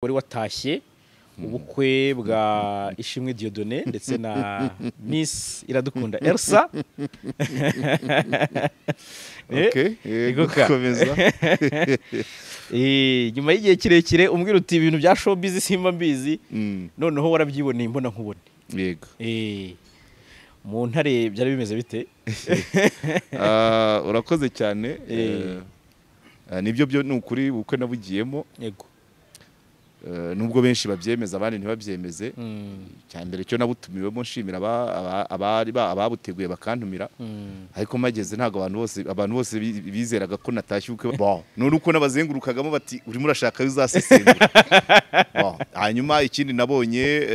wari watashye ubukwe bwa Ishimwe Dieudonné ndetse na Miss Iradukunda Elsa. Okay, gukomeza. Nyuma y'igihe kirekire umbwira uti ibintu bya showbiz simba mbizi noneho warabyiboneye imbona nkubone. Yego. Mu ntare byari bimeze bite? Urakoze cyane. Nibyo byo nukuri ubukwe nabugiyemo. Yego. Nubwo benshi babyemeza abandi ntibabyemeze cyambere cyo nabutumiwemo nshimira ababuteguye bakantumira ariko mageze ntago abantu bose bizeraga ko natashye ubukwe none uko nabazengurukagamo bati urimo urashaka uzasesengura hanyuma ikindi nabonye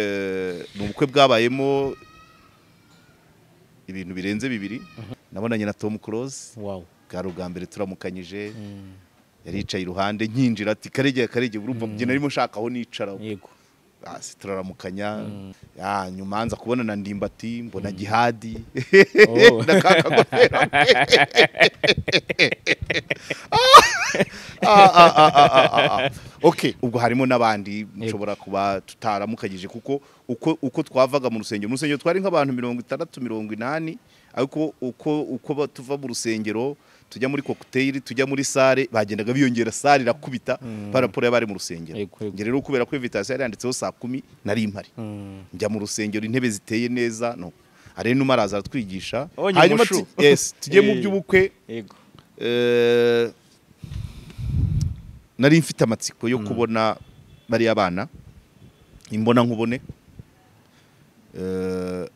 mu bukwe bwabayemo ibintu birenze bibiri nabonanye na Tom Close bwa mbere turamukanyije yaricaye iruhande nkinjira ati karegeye urumva mugena arimo nshaka aho nicara. Yego. Basi turaramukanya. Nyuma nza kubona na Ndimbati mbona Gihadi. Nakakagofera. Okay, ubwo harimo nabandi nshobora kuba tutaramukagije kuko uko twavaga mu rusengero twari nk'abantu 60 80 ariko uko tuva mu rusengero tujya muri cocktail tujya muri sale bagendaga biyongera sale irakubita paraporo y'abari mu rusengero. Nge rero kubera ko invitation yari yanditseho saa 10 nari impari njya mu rusengero intebe ziteye neza no are numaraza twigisha hanyuma tujye mu by'ubukwe. Yego. Nari mfite amatsiko yo kubona bari abana imbona nkubone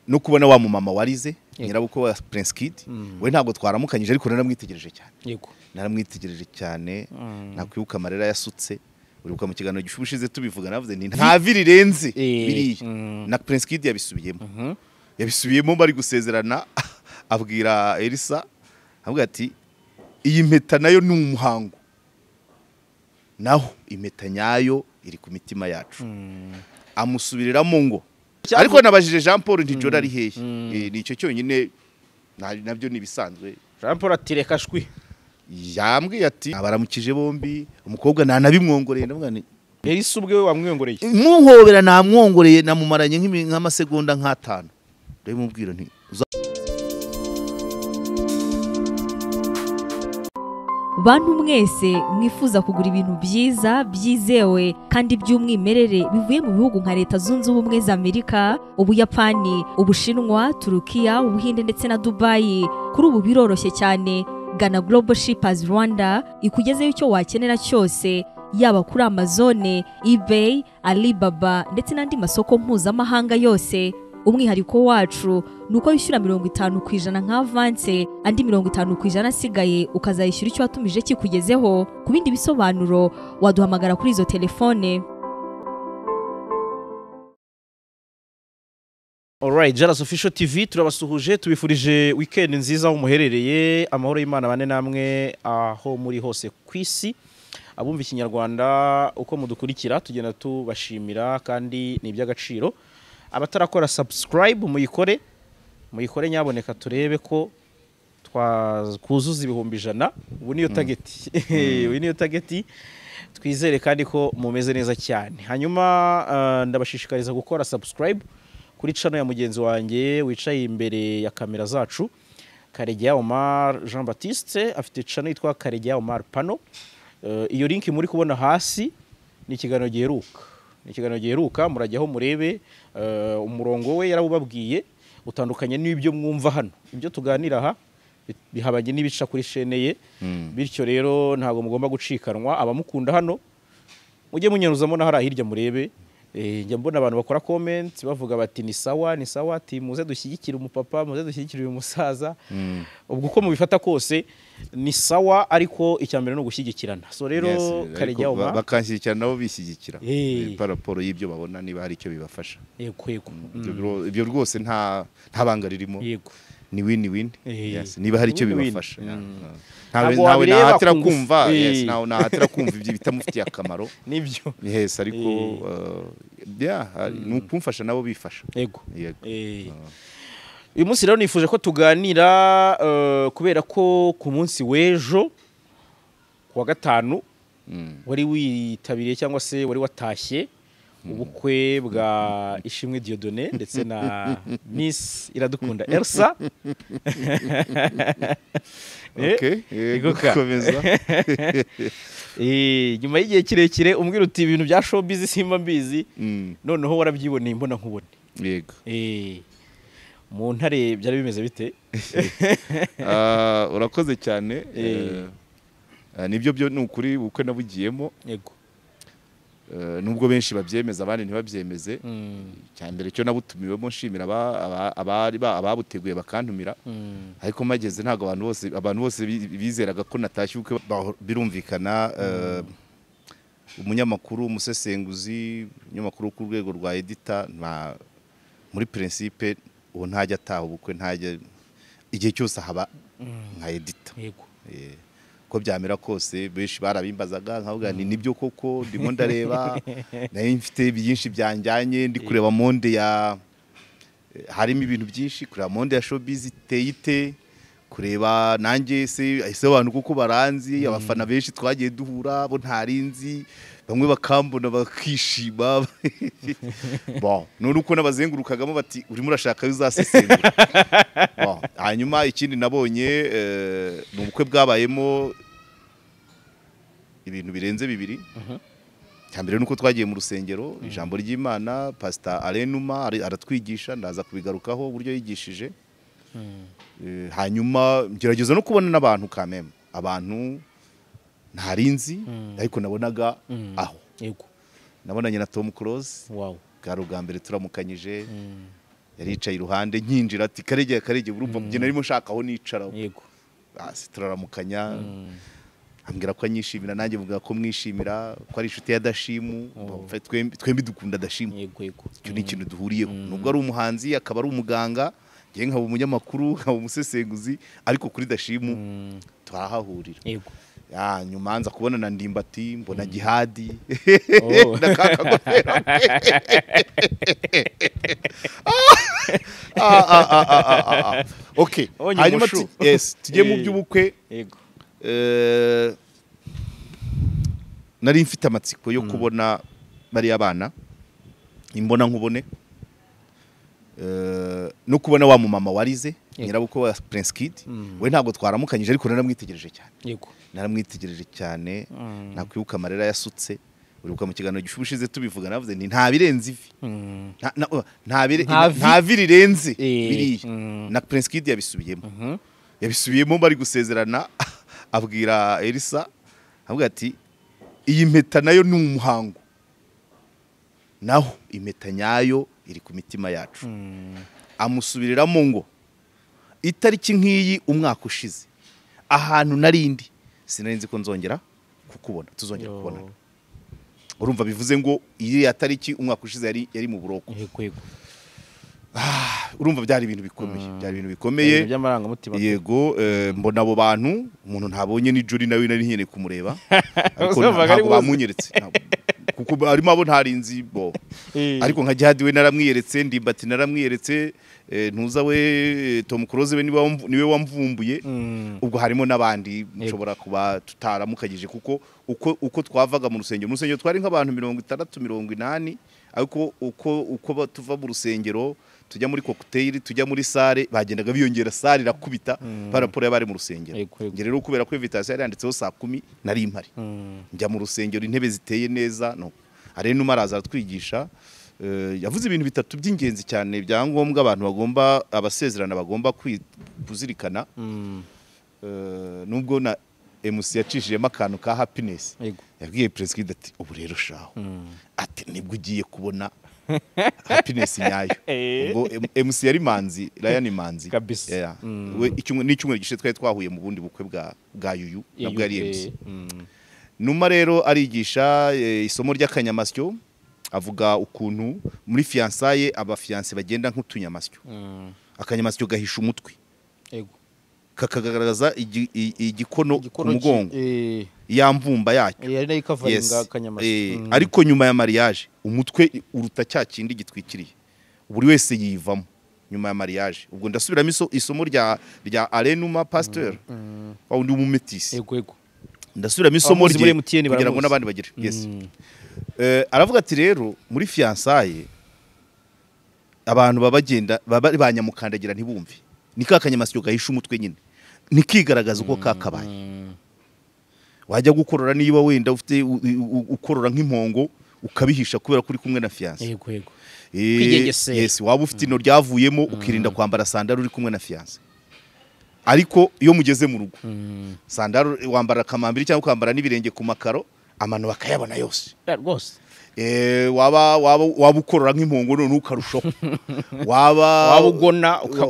no kubona wa mu mama warize nyirabukwe wa Prince Kid we ntago twaramukanyije ariko naramwitegereje cyane. Yego. Naramwitegereje cyane nakwibuka amarera yasutse uribuka mu kiganiro gishubushize tubivuga navuze ni nta virirenze biriya na Prince Kid yabisubiyemo bari gusezerana abwira Elsa avuga ati iyi mpeta nayo ni umuhango naho impeta nyayo iri ku mitima yacu amusubiriramo ngo ariko nabajije Jean Paul ntijora ari hehe nicyo cyonyine nabyo nibisanzwe. Jean Paul ati reka shwi yambwiye ati abaramukije bombi umukobwa nanabimwongoreye ndavuga ni Elsa ubwe wamwongoreye muhobera namwongoreye namumaranye nk'amasegonda nk'5 ndabimubwira nti Bantu mwese mwifuza kugura ibintu byiza byizewe kandi by'umwimerere bivuye mu bihugu nka Leta Zunze Ubumwe za Amerika, Ubuyapani, Ubushinwa, Turukiya, Ubuhinde ndetse na Dubai. Kuri ubu biroroshye cyane. Gana Global Shippers Rwanda ikugezeho icyo wakenera cyose yaba kuri Amazon, eBay, Alibaba ndetse n'andi masoko mpuzamahanga yose. Umwihariko wacu nuko yishyura 50% nka avance andi 50% asigaye ukazayishyura icyo watumije kikugezeho. Ku bindi bisobanuro waduhamagara kuri izo telefone. Alright, JALAS Official TV turabasuhuje tubifurije weekend nziza aho muherereye amahoro y'Imana bane namwe aho muri hose kwisi. Abumva ikinyarwanda uko mudukurikira tugenda tubashimira kandi ni iby'agaciro. Abatarakora subscribe muyikore nyaboneka turebe ko twakuzuza ibihumbi 100 ubu niyo target niyo target twizere kandi ko mumeze neza cyane. Hanyuma ndabashishikariza gukora subscribe kuri channel ya mugenzi wanjye wicaye imbere ya kamera zacu Karegeya Omar Jean Baptiste afite channel yitwa Karegeya Omar Pano. Iyo link muri kubona hasi ni ikiganiro giheruka murajyaho murebe umurongo we yarawubabwiye utandukanye n'ibyo mwumva hano ibyo tuganira aha bihabanye n'ibica kuri chaîne ye bityo rero ntago mugomba gucikanwa abamukunda hano mujye munyaruzamo na hari hirya murebe. Njya mbona abantu bakora comment bavuga bati ni sawa ati muze dushyigikira umupapa muze dushyigikira uyu musaza ubwo uko mubifata kose ni sawa ariko icyambere no gushyigikirana. So rero Karegeya Omar bakanshyigikirana nabo bishyigikira paraporo y'ibyo babona niba hari icyo bibafasha. Yego. Ibyo rwose nta banga ririmo. Yego. Ni win niba hari icyo bibafasha. Ntawe nahatira kumva nahatira kumva ibyo bitamufitiye akamaro nibyo ariko nukumfasha nabo bifasha. Yego. Uyu munsi rero nifuje ko tuganira kubera ko ku munsi w'ejo kuwa gatanu wari witabiriye cyangwa se wari watashye ubukwe bwa Ishimwe Dieudonné ndetse na Miss Iradukunda Elsa. Komeza. Nyuma y'igihe kirekire umbwira uti ibintu bya showbiz simba mbizi, noneho warabyiboneye mbona nkubone. Yego. Mu ntare byari bimeze bite? Urakoze cyane. Nibyo byo ni ukuri ubukwe nabugiyemo. Yego. Nubwo benshi babyemeza abandi ntibabyemeze, cyambere cyo nabutumiwemo nshimira ababuteguye bakantumira, ariko mageze ntago abantu bose bizeraga ko natashye ubukwe. Birumvikana umunyamakuru, umusesenguzi, umunyamakuru ku rwego rwa editor muri principe uwo ntajya ataha ubukwe, ntajya igihe cyose haba nka editor. Yego. Ko byamera kose benshi barabimbazaga nkavuga ni nibyo koko ndimo ndareba nayo mfite byinshi byanjyanye ndi kureba monde harimo ibintu byinshi, kureba monde ya showbiz iteyite, kureba nanjye se abantu kuko baranzi, abafana benshi twagiye duhura bo ntarinzi, bamwe bakambona bakishima. None uko nabazengurukagamo bati urimo urashaka uzasesengura. Hanyuma ikindi nabonye ni ubukwe bwabayemo ibintu birenze bibiri. Cyambere nuko twagiye mu rusengero, ijambo ry'Imana, Pastor Alenuma aratwigisha, ndaza kubigarukaho uburyo yigishije. Hanyuma ngerageza no kubona n'abantu kameme, abantu ntarinzi ariko nabonaga aho. Yego. Nabonanye na Tom Close. Wow. Bwari ubwa mbere turamukanyije. Yari yicaye iruhande nkinjira ati Karegeye urumva mbyina arimo nshaka aho nicara. Yego. Basi turaramukanya. Ambwira ko anyishimira, nanjye mvuga ko mwishimira, ko ari inshuti ya Dashimu. Twembi dukunda Dashimu. Yego. Icyo ni ikintu duhuriyeho. Nubwo ari umuhanzi akaba ari umuganga, ngiye nkaba umunyamakuru, nkaba umusesenguzi, ariko kuri Dashimu turahahurira. Yego. Nyuma nza kubona na Ndimbati, mbona Jihadi. Okay. Hanyuma tujye mu by'ubukwe. Yego. Nari mfite amatsiko yo kubona bari abana imbona nkubone, no kubona wa mumama warize nyirabukwe wa Prince Kid. We ntabwo twaramukanyije ariko naramwitegereje cyane. Yego. Naramwitegereje cyane, nakwibuka amarira yasutse. Uribuka mu kiganiro gishubushize tubivuga navuze ni nta birenze ivi, nta birirenze biriya. Na Prince Kid yabisubiyemo bari gusezerana. Abwira Elsa avuga ati iyi mpeta nayo ni umuhango, naho impeta nyayo iri ku mitima yacu. Amusubiriramo ngo itariki nk'iyi umwaka ushize ahantu Narindi sinarinzi ko nzongera kukubona, tuzongera kubona. Urumva bivuze ngo iriya tariki umwaka ushize yari mu buroko. Yego. Urumva byari ibintu bikomeye, by'amarangamutima. Yego. Mbona abo bantu, umuntu ntabonye ni Juri nawe nari nkeneye kumureba, ariko ntabwo bamunyeretse kuko arimo abo ntarinzi bo. Ariko nka Jihadi we naramwiyeretse, Ndimbati naramwiyeretse, ntuza we Tom Close we niwe wamvumbuye. Ubwo harimo n'abandi nshobora kuba tutaramukagije kuko uko twavaga mu rusengero twari nk'abantu 60-80, ariko uko tuva mu rusengero tujya muri cocktail, tujya muri sale, bagendaga biyongera sale irakubita paraporo y'abari mu rusengero. Nge rero kubera ko invitation yari yanditseho 10 nari impari, njya mu rusengero intebe ziteye neza. Arenuma araza aratwigisha, yavuze ibintu bitatu by'ingenzi cyane byangombwa abantu abasezerana bagomba kuzirikana. Nubwo na MC yacishijemo akantu ka happiness, yabwiye Prince Kid ati ubu rero shaho, ati nibwo ugiye kubona happiness nyayo. Ngo MC yari manzi, Ryan manzi kabisa. We n'icyumweru gishe twari twahuye mu bundi bukwe bwa Yuyu nabwo yari MC. Numa rero arigisha isomo ry'akanyamasyo, avuga ukuntu muri fiançailles abafiance bagenda nk'utunyamasyo. Akanyamasyo gahisha umutwe. Yego. Kakagaragaza igikono ku mugongo, yamvumba yacyo. Yari nayo kavaringa akanyamasyo. Ariko nyuma ya mariage umutwe uruta cya kindi gitwikiriye, buri wese yivamo nyuma ya mariage. Ubwo ndasubiramo isomo rya Alenuma Pasteur wa undi umumetisi. Yego. ndasubiramo isomo Abamuzi muri rye MTN kugira ngo baramuzi. n'abandi bagire yes aravuga ati rero muri fiançailles abantu babagenda banyamukandagira ntibumve ni kakanyamasyo gahisha umutwe nyine nikigaragaza uko kakabaye wajya gukorora niba wenda ufite ukorora nk'impongo ukabihisha kubera kuri kumwe na fiance yego yego yes waba ufite ino ryavuyemo ukirinda kwambara sandalo uri kumwe na fiance ariko iyo mugeze mu rugo sandalo wambara kamambiri cyangwa kwambara n'ibirenge ku makaro amano bakayabona yose rwose waba ukorora nk'impongo none ukarusho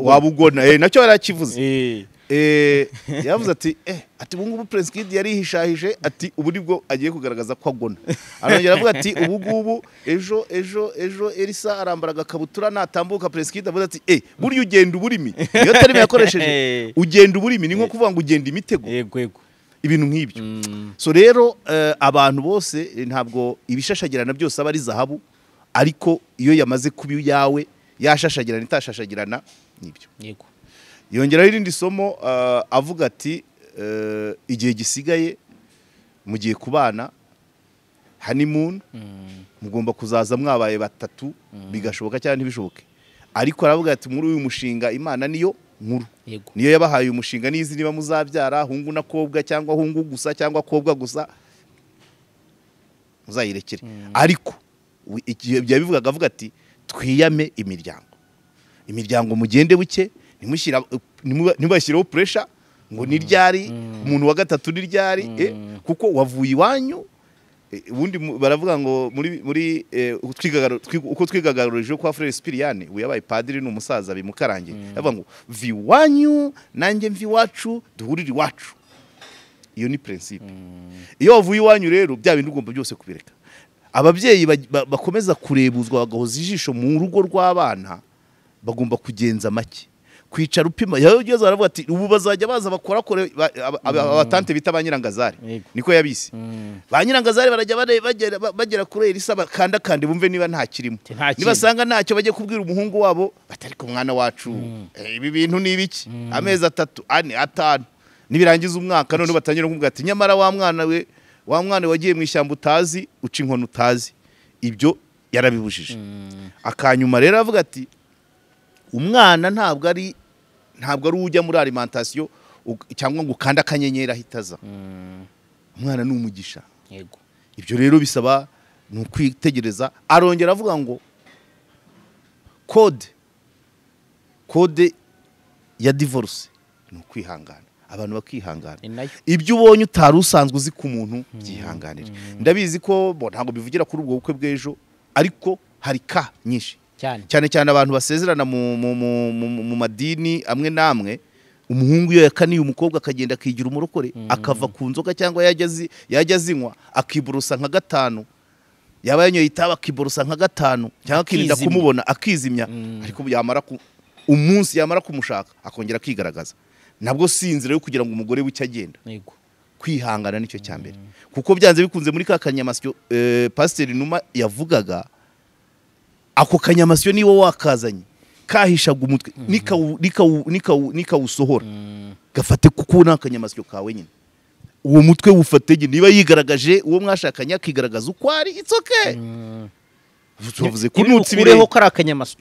wabugona nacyo yarakivuze yavuze ati ati ubu ngubu Prince Kid yarihishahije ati ubu nibwo agiye kugaragaza ko agona arongera avuga ati ubu ngubu ejo Elsa arambara agakabutura natambuka Prince Kid avuga ati burya ugenda uburimi iyo tarimo yakoresheje ugenda uburimi ni nko kuvuga ngo ugenda imitego yego ibintu nk'ibyo so rero abantu bose ntabwo ibishashagirana byose aba ari zahabu ariko iyo yamaze kuba yawe yashashagirana itashashagirana nibyo yego yongeraho irindi somo avuga ati igihe gisigaye mugiye kubana honeymoon mugomba kuzaza mwabaye batatu bigashoboka cyangwa ntibishoboke ariko aravuga ati muri uyu mushinga Imana niyo nkuru niyo yabahaye umushinga n'izi niba muzabyara hungu na kobwa cyangwa hungu gusa cyangwa kobwa gusa muzayirekere ariko igihe byabivugaga avuga ati twiyame imiryango mugende buke ntibashyireho pressure ngo ni ryari umuntu wa gatatu ni ryari kuko wavuye iwanyu ubundi baravuga ngo muri uko twigagarurije kwa Frere Spiriane we yabaye padiri n'umusaza bimukarange bavuga ngo viwanyu nanjye mviwacu duhurira iwacu iyo ni principe iyo wavuye iwanyu rero bya bintu ugomba byose kubireka ababyeyi bakomeza kurebuzwa bagahoza ijisho mu rugo rw'abana bagomba kugenza make kwicara upima yageze aravuga ati ubu bazajya baza bakora abatante bita banyirangazari niko yabise banyirangazari barajya bagera kuri Elsa bakanda kandi bumve niba nta kirimo nibasanga ntacyo bajye kubwira umuhungu wabo batari ku mwana wacu ibi bintu ni ibiki amezi 3 4 5 nibirangiza umwaka none batangira kumubwira ati nyamara wa mwana wagiye mu ishyamba utazi uca inkono utazi ibyo yarabibujije akanyuma rero avuga ati umwana ntabwo ari ujya muri alimentation cyangwa ngo ukanda akanyenyeri ahitaza umwana ni umugisha yego ibyo rero bisaba ni ukwitegereza arongera avuga ngo code ya divorce ni ukwihangana abantu bakihangana ibyo ubonye utari usanzwe uzi ku muntu byihanganira ndabizi ko ntabwo bivugira kuri ubwo bukwe bw'ejo ariko hari ka nyinshi cyane abantu basezerana mu madini amwe namwe umuhungu iyo yakaniye umukobwa akagenda akigira umurokore akava ku nzoga cyangwa yajya azinywa akiburusa nka 5 yaba yanyoye itabi akiburusa nka 5 cyangwa akirinda kumubona akizimya ariko umunsi yamara kumushaka akongera akigaragaza nabwo sinzira yo kugira ngo umugore w'icyo agenda kwihangana nicyo cyambere kuko byanze bikunze muri kakanyamasyo Pastor Numa yavugaga ako kanyamasyo niwo wakazanye kahishaga umutwe nikawusohora gafate kuko nakanyamasyo kawe nyine uwo mutwe wufatege niba yigaragaje uwo mwashakanye akigaragaza uko ari it's okay tuvuze kunutsa ibireho karakanyamasyo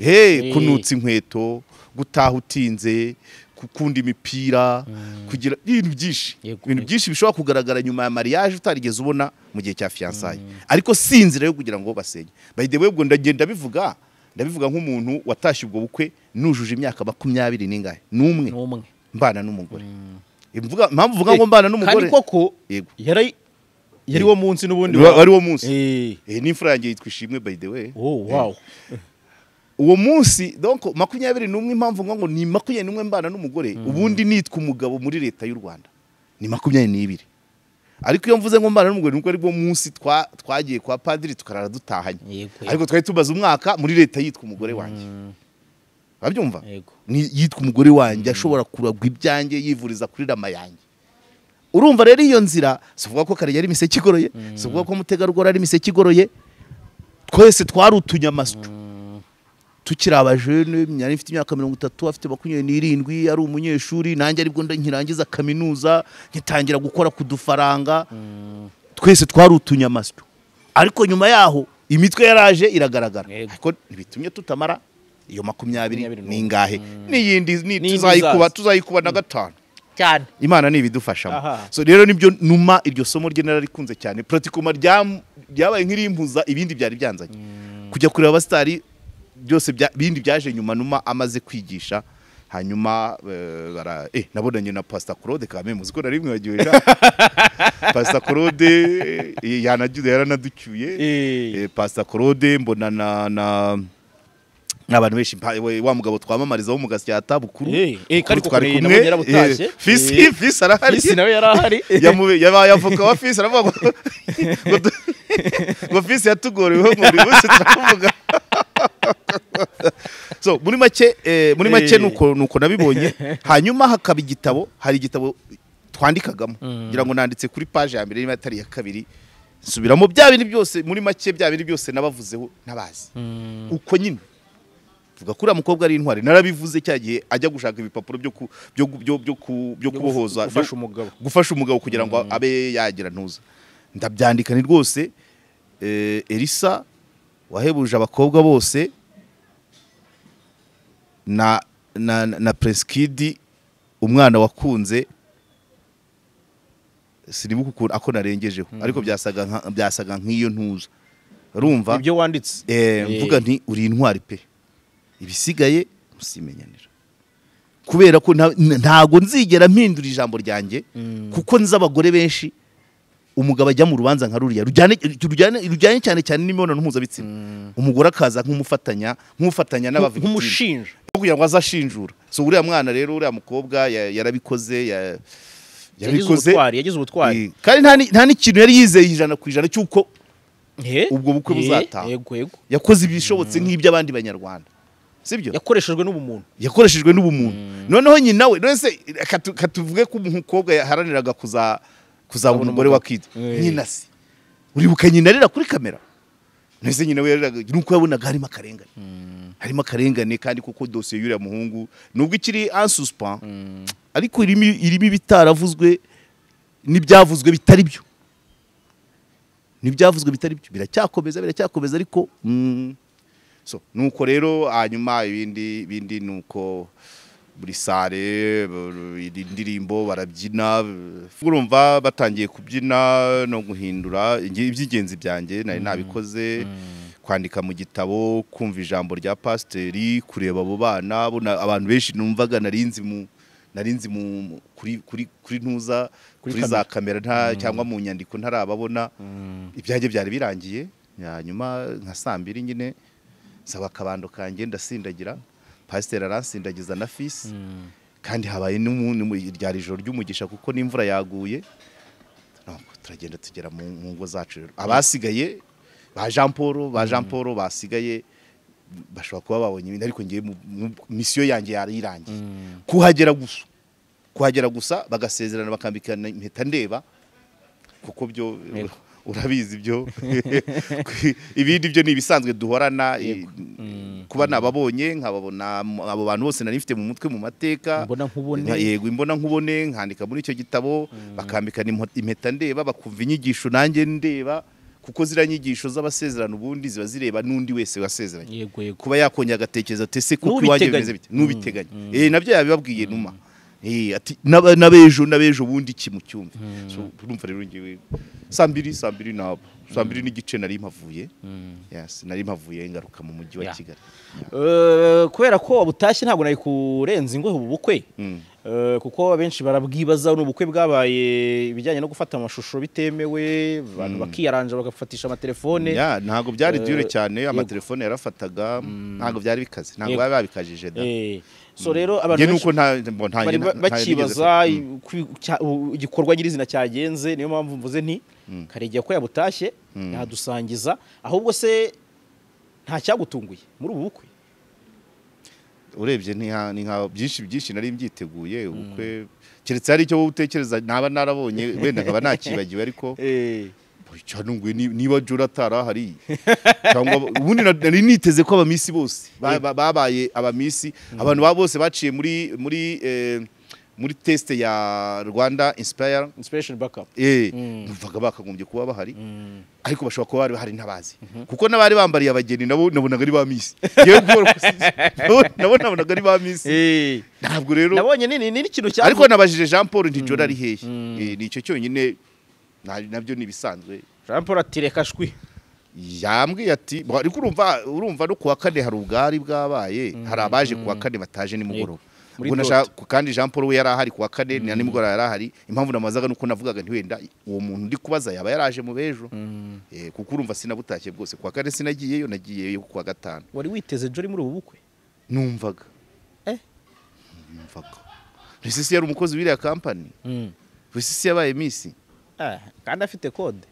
kunutsa inkweto gutaha utinze gukunda imipira kugira ibintu byinshi bishobora kugaragara nyuma ya mariage utarigeze ubona mu gihe cya fiançailles ariko sinzira yo kugira ngo basenye by the way ubwo ndagenda bivuga nk'umuntu watashye ubwo bukwe nujuje imyaka 20 n'ingahe n'umwe mbana n'umugore mpamvu uvuga ngo mbana n'umugore kandi koko yari wo munsi n'ubundi wari wo munsi n'imfura yanjye yitwa Ishimwe by the way wow uwo munsi donc 21 impamvu ngo ni 21 mbana n'umugore ubundi nitwa umugabo muri leta y'u Rwanda ni 22 ariko iyo mvuze ngo mbana n'umugore nuko ari bwo munsi twagiye kwa padiri tukarara dutahanye ariko twari tubaza umwaka muri leta yitwa umugore wanjye babyumva ni yitwa umugore wanjye ashobora kuragwa ibyanjye yivuriza kuri rama yanjye urumva rero iyo nzira sivuga ko Karegeya ari miseke igoroye sivuga ko Mutegarugori ari miseke igoroye twese twari utunyamasyo tukiri abajene myari mfite imyaka 30 afite 27 ari umunyeshuri nanjye aribwo nkirangiza kaminuza nkitangira gukora kudufaranga twese twari utunyamasyo ariko nyuma yaho imitwe yaraje iragaragara ariko nibitumye tutamara iyo 20 ningahe niyindi tuzayikuba na gatanu cyane Imana nibidufashamo so rero nibyo numa iryo somo rye nararikunze cyane pratikoma ryabaye nk'irimpuza ibindi byari byanzanye kujya kureba abastari byose bindi byaje nyuma numa amaze kwigisha hanyuma nabonanye na Pastor Claude kame muziko nari mwagiwe Pastor Claude yanagize yaranaducyuye Pastor Claude mbona na n'abantu benshi wa mugabo twamamariza wo mu Gasyata bukuru kandi twari kumwe yarabutashye fisi arahari fisi nawe yarahari yavuka wa fisi aravuga ngo fisi yatugorewe muri bose turavuga so muri make nuko nabibonye hanyuma hakaba igitabo hari igitabo twandikagamo ngira ngo nanditse kuri page ya mbere n'ima atari ya kabiri subiramo bya bintu byose muri make bya bintu byose nabavuzeho nabazi uko nyine vuga kuri umukobwa ari intwari narabivuze cyagiye ajya gushaka ibipapuro byo kubohoza gufasha umugabo kugira ngo abe yagira ntuza ndabyandika ni rwose Elsa wahebuje abakobwa bose na Preskid umwana wakunze sinibuka ukuntu ako narengejeho ariko byasaga nk'iyo ntuza urumva ibyo wanditse mvuga nti uri intwari pe ibisigaye musimenyanira kubera ko ntago nzigera mpindura ijambo ryanjye kuko nzi abagore benshi umugabo ajya mu rubanza nka ruriya rujyanye cyane cyane n'imibonano mpuzabitsina umugore akaza nk'umufatanya n'abavugitini nk'umushinja kugira ngo azashinjura so uriya mwana rero uriya mukobwa yarabikoze yagize ubutwari kandi nta n'ikintu yari yizeye 100% cyuko ubwo bukwe buzataha yakoze ibishobotse nk'iby'abandi banyarwanda sibyo yakoreshejwe n'ubumuntu noneho nyina we none se katuvuge ko umukobwa yaharaniraga kuzaba umugore wa Kid nyina se uribuka nyina rira kuri kamera nese nyina we nuko yabonaga harimo akarengane kandi kuko dossier y'uriya muhungu nubwo ikiri en suspens ariko irimo bitaravuzwe n'ibyavuzwe bitari byo biracyakomeza ariko so nuko rero hanyuma ibindi nuko buri sare indirimbo barabyina urumva batangiye kubyina no guhindura iby'ingenzi byanjye nari nabikoze kwandika mu gitabo kumva ijambo rya pasteri kureba abo bana abantu benshi numvaga narinzi kuri ntuza kuri za kamera cyangwa mu nyandiko ntarababona ibyanjye byari birangiye hanyuma nka 2 nyine saba akabando kanjye ndasindagira pasiteri aransindagiza na fisi kandi habaye n'umuntu ryari ijoro ry'umugisha kuko n'imvura yaguye turagenda tugera mu ngo zacu rero abasigaye ba Jean Paul basigaye bashobora kuba babonye ibintu ariko ngiye misiyo yanjye yarirangiye kuhagera gusa bagasezerana bakambikana impeta ndeba kuko byo urabizi byo ibindi byo ni ibisanzwe duhorana kuba nababonye nkababona abo bantu bose nari mfite mu mutwe mu mateka imbona nkubone nkandika muri icyo gitabo bakambikana impeta ndeba bakumva inyigisho nanjye ndeba kuko ziranyigisho z'abasezerano ubundi ziba zireba nundi wese wasezeranye kuba yakongera agatekereza tese kuko iwanjye bimeze bite nubiteganya nabyo yabibabwiye numa ati nabejo bundi kimu cyumve so urumva rero ngiwe 2 nabo 2 n'igice nari mpavuye nari mpavuye ingaruka mu mujyi wa Kigali kubera ko abutashye ntabwo nari kurenza ingo ubu bukwe kuko abenshi barabwibaza n'ubukwe bwabaye ibijyanye no gufata amashusho bitemewe abantu bakiyaranja bagafatisha amatelefone ntago byari dure cyane amatelefone yarafataga ntago byari bikaze ntago babikajije da so rero abantu bakibaza igikorwa nyirizina cyagenze niyo mpamvu mvuze nti Karegeya ko yabutashye yadusangiza ahubwo se nta cyagutunguye muri ubu bukwe urebye ni nka byinshi nari mbyiteguye ubukwe keretse hari icyo wowe utekereza naba narabonye wenda nkaba nakibagiwe ariko cyanunguye niba jora atarahari cyangwa ubundi nari niteze ko abamisi bose babaye abamisi abantu bose baciye muri test ya Rwanda Inspiration Backup mvuga bakagombye kuba bahari ariko bashobora kuba bahari ntabazi kuko nabari bambariye abageni nabo nabonaga ari ba misi yewe nabonaga ari ba misi ntabwo rero nabonye ni ikintu cyane ariko nabajije Jean Paul ntijora ari hehe nicyo cyonyine nabyo nibisanzwe Jean Paul ati reka shwi yambwiye ati ariko urumva no kuwa kane hari ubwari bwabaye hari abaje kuwa kane bataje nimugoroba kandi Jean Paul we yari ahari kuwa kane na nimugoroba yari ahari impamvu namazaga nuko navugaga nti wenda uwo muntu ndi kubaza yaba yaraje mu bejo kuko urumva sinabutashye bwose kuwa kane sinagiyeyo nagiyeyo kuwa gatanu wari witeze Jori muri ubu bukwe numvaga numvaga Risisi yari umukozi w'iriya company Risisi yabaye misi kandi afite kode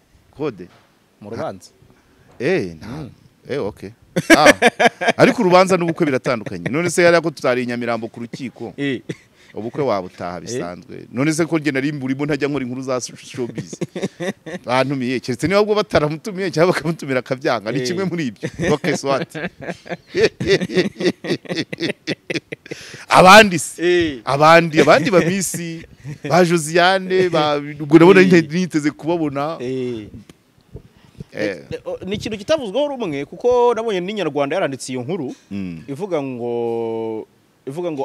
mu rubanza okay ariko urubanza n'ubukwe biratandukanye none se yari ko tutari inyamirambo ku rukiko ubukwe wabutaha bisanzwe none se ko ngena rimburimo ntajya nkora inkuru za showbiz bantumiye keretse niba ubwo bataramutumiye cyangwa bakamutumira akabyanga ni kimwe muri ibyo okay swat abandi bamisi ba Josiane ubwo nabona niteze kubabona ni ikintu kitavuzweho rumwe kuko nabonye n'inyarwanda yaranditse iyo nkuru ivuga ngo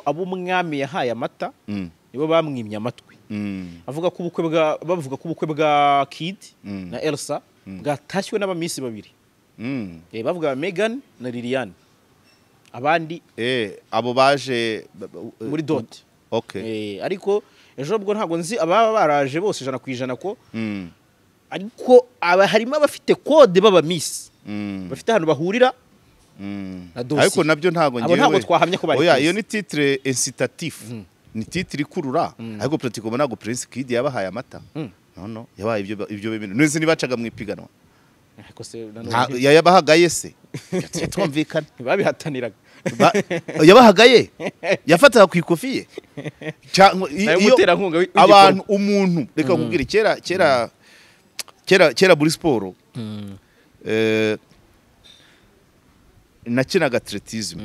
abo umwami yahaye amata nibo bamwimye amatwi bavuga ko ubukwe bwa Kid na Elsa bwatashywe n'abamisi babiri bavuga Megan na Liliane abandi abo baje muri dot ariko ejo bwo ntabwo nzi ababa baraje bose 100% ko ariko harimo abafite kode baba miss bafite ahantu bahurira na dossier ariko nabyo ntago ngewe ntabwo twahamye ko bari iyo ni titre incitatif ni titre ikurura ariko pratiquement ntago Prince Kid yabahaye amata no yabaye ibyo bimene nese nibacaga mu ipiganwa ariko se yabahagaye se twumvikana babihataniraga yabahagaye yafataga ku ikofiye iyo abantu umuntu reka nkubwire kera muri sport nakinaga atletism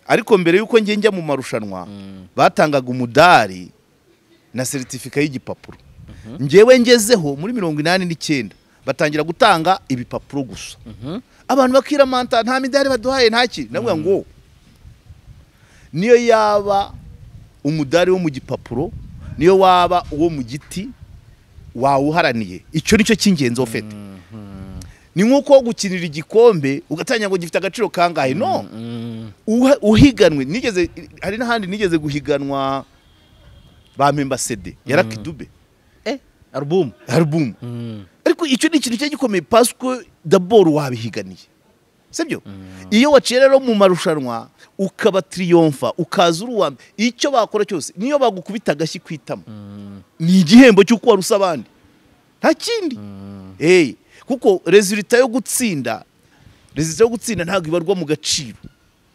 ariko mbere yuko njya mu marushanwa batangaga umudari na certificate y'igipapuro ngewe ngezeho muri 89 batangira gutanga ibipapuro gusa abantu bakiramanta nta midari baduhaye ntaki navuga ngo niyo yaba umudari wo mu gipapuro niyo waba uwo mu giti wawuharaniye icyo nicyo cy'ingenzi ofete ni nkuko gukinira igikombe ugatanya ngo gifite agaciro kangahe no uhiganwe hari n'ahandi nigeze guhiganwa ba member CD yarakidube album ariko icyo ni ikintu cy'igikomeye parce que d'abord wabihiganiye sibyo iyo waciye rero mu marushanwa ukaba triompha ukaza uruwa icyo bakora cyose niyo bagukubita agashyi kwitama ni igihembo cy'uko warusa abandi nta kindi kuko resultat yo gutsinda ntabwo ibarwa mu gaciro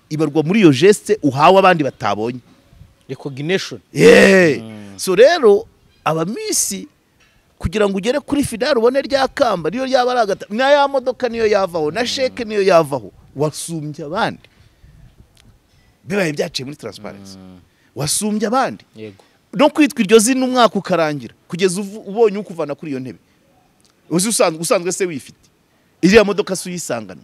ibarwa muri iyo geste uhawe abandi batabonye recognition so rero abamisi kugira ngo ugere kuri final ubone rya kamba niyo yaba aragata na ya modoka niyo yavaho na sheke niyo yavaho wasumbye abandi bibaye byaciye muri transparency wasumbye abandi yego no kwitwa iryo zina umwaka ukarangira kugeza ubonye ukuvana kuri iyo ntebe usanzwe se wifite iriya modoka se uyisangana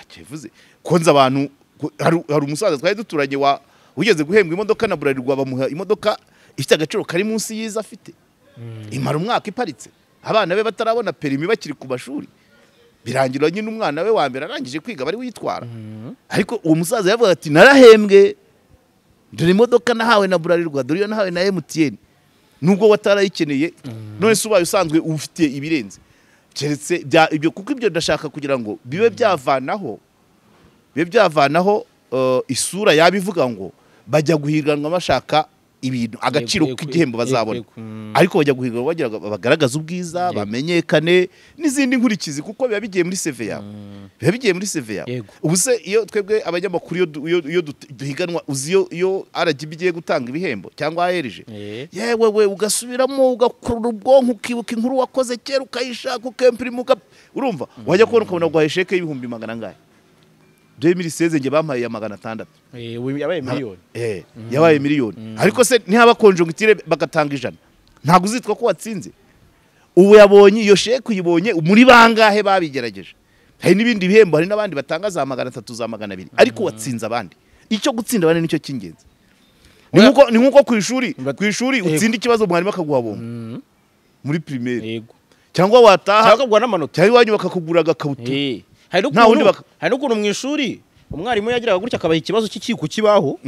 akivuze konza abantu hari umusaza twari duturanye ugeze guhembwa imodoka na Burarirwa bamuha imodoka ifite agaciro kari munsi yiza afite imara umwaka iparitse abana be batarabona perimi bakiri ku mashuri birangira nyine umwana we wa mbere arangije kwiga bari witwara ariko uwo musaza yavuga ati narahembwe dore imodoka nahawe na Burarirwa dore iyo nahawe na MTN nubwo watarayikeneye none se ubaye usanzwe ufite ibirenze keretse ibyo kuko ibyo ndashaka kugira ngo bibe byavanaho isura yabivuga ngo bajya guhiganwa bashaka ibintu agaciro k'igihembo bazabona ariko bajya guhiga bagira bagaragaza ubwiza bamenyekane n'izindi nkurikizi kuko biba bigiye muri CV yawe biba bigiye muri CV yawe ubu se iyo twebwe abanyamakuru iyo duhiganwa uzi iyo RGB igiye gutanga ibihembo cyangwa ARG yewe we ugasubiramo ugakora ubwonko ukibuka inkuru wakoze kera ukayishaka ukemprimuka urumva wajya kubona ukabona guhaye sheke y'ibihumbi 100 2016 nge bampaye ya 600 yabaye miliyoni yabaye miliyoni ariko se ntihaba konjoncture bagatanga ijana ntago uzitwa ko watsinze ubu yabonye iyo sheke uyibonye muri bangahe babigerageje hari n'ibindi bihembo hari n'abandi batanga za 300 za 200 ariko watsinze abandi icyo gutsinda abandi nicyo kingenzi ni nkuko ku ishuri utsinda ikibazo mwarimu akaguha bombo muri primaire cyangwa wataha cyangwa n'amanota cyari wanyu bakakugura agakabutura hari n'ukuntu mu ishuri umwarimu yagiraga gutya akabaha ikibazo cy'ikiko kibaho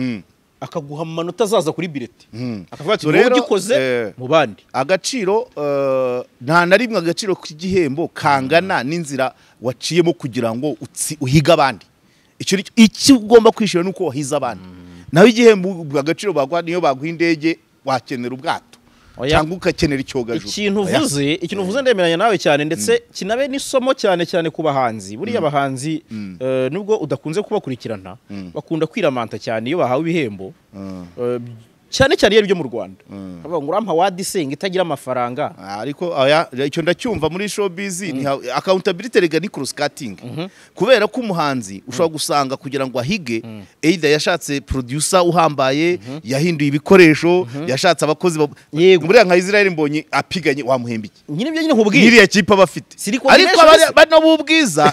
akaguha amanota azaza kuri bilete akavuga ati wowe ugikoze mu bandi agaciro nta na rimwe agaciro k'igihembo kangana n'inzira waciyemo kugira ngo uhiga abandi icyo ugomba kwishura nuko wahiza abandi naho igihembo agaciro bagwa niyo baguha indege wakenera ubwato cyangwa ukakenera icyogajuru ikintu uvuze ndemeranya nawe cyane ndetse kinabe n'isomo cyane cyane ku bahanzi buriya abahanzi nubwo udakunze kubakurikirana bakunda kwiramanta cyane iyo bahawe ibihembo cyane cyane iyo byo mu Rwanda bavuga ngo urampa wadisenga itagira amafaranga ariko icyo ndacyumva muri showbiz accountability rega ni cross cutting kubera ko umuhanzi ushobora gusanga kugira ngo ahige either yashatse producer uhambaye yahinduye ibikoresho yashatse abakozi muri nka Israel mbonye apiganye wamuhemba iki nyine byo nyine nkubwiye iriya kipe abafite ariko bano bubwiza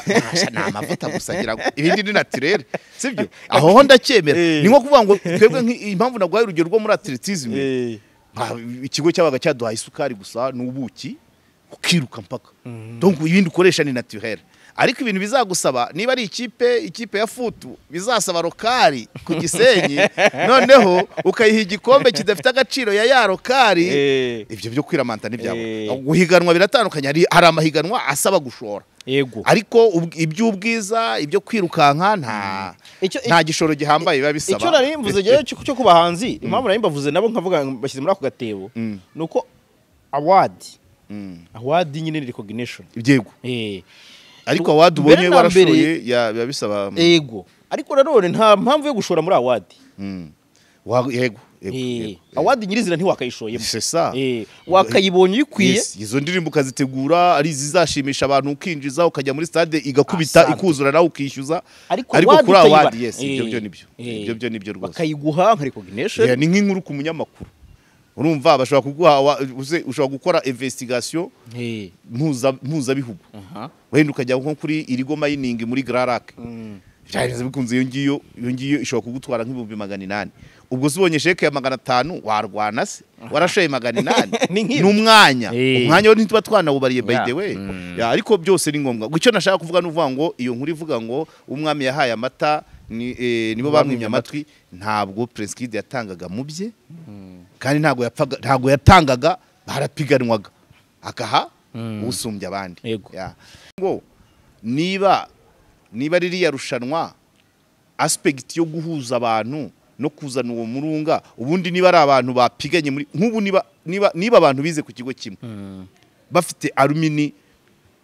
na amavuta gusagira ibindi ni naturel sibyo aho ndacyemera ni nko kuvuga ngo twebwe impamvu nagwaye urugero rwo muri atletism ikigo cyabaga cyaduhaye isukari gusa n'ubuki ukiruka mpaka donc ibindi ukoresha ni naturel ariko ibintu bizagusaba niba ari ikipe ya futu bizasaba rokari ku Gisenyi noneho ukayiha igikombe kidafite agaciro ya rokari ibyo byo kwiramanta n'ibyabo guhiganwa biratandukanye hari amahiganwa asaba gushora ariko iby'ubwiza ibyo kwirukanka nta gishoro gihambaye biba bisaba icyo nari mvuze gihe cyo kubahanzi impamvu nari mbavuze nabo nkavuga bashyize muri ako gatebo nuko award nyine recognition ibyego ariko award ubonye warashoye biba bisaba ariko nanone nta mpamvu yo gushora muri award yego award nyirizina ntiwakayishoyemo wakayibonye uyikwiye izo ndirimbo ukazitegura ari zizashimisha abantu ukinjiza ukajya muri stade igakubita ikuzura nawe ukishyuza ariko kuri award ibyo nibyo rwose bakayiguha nka recognition ni nk'inkuru ku munyamakuru urumva bashobora kuguha ushobora gukora investigation mpuza bihugu wenda ukajya nko kuri irigo mining muri Grarac byareze bikunze iyo ngiyo ishobora kugutwara nk'ibihumbi 800 ubwo subonye sheke ya 500 warwana se warashoye 800 n'umwanya wo ntituba twanawubariye by the way ariko byose ni ngombwa gucyo nashaka kuvuga n'uvuga ngo iyo nkuru ivuga ngo umwami yahaye amata nibo bamwimye amatwi ntabwo Prince Kid yatangaga mu bye kandi ntago yatangaga barapiganwaga akaha usumbye abandi ngo niba ririya rushanwa aspect yo guhuza abantu no kuzana uwo murunga ubundi niba ari abantu bapiganye muri nk'ubu niba abantu bize ku kigo kimwe bafite alumni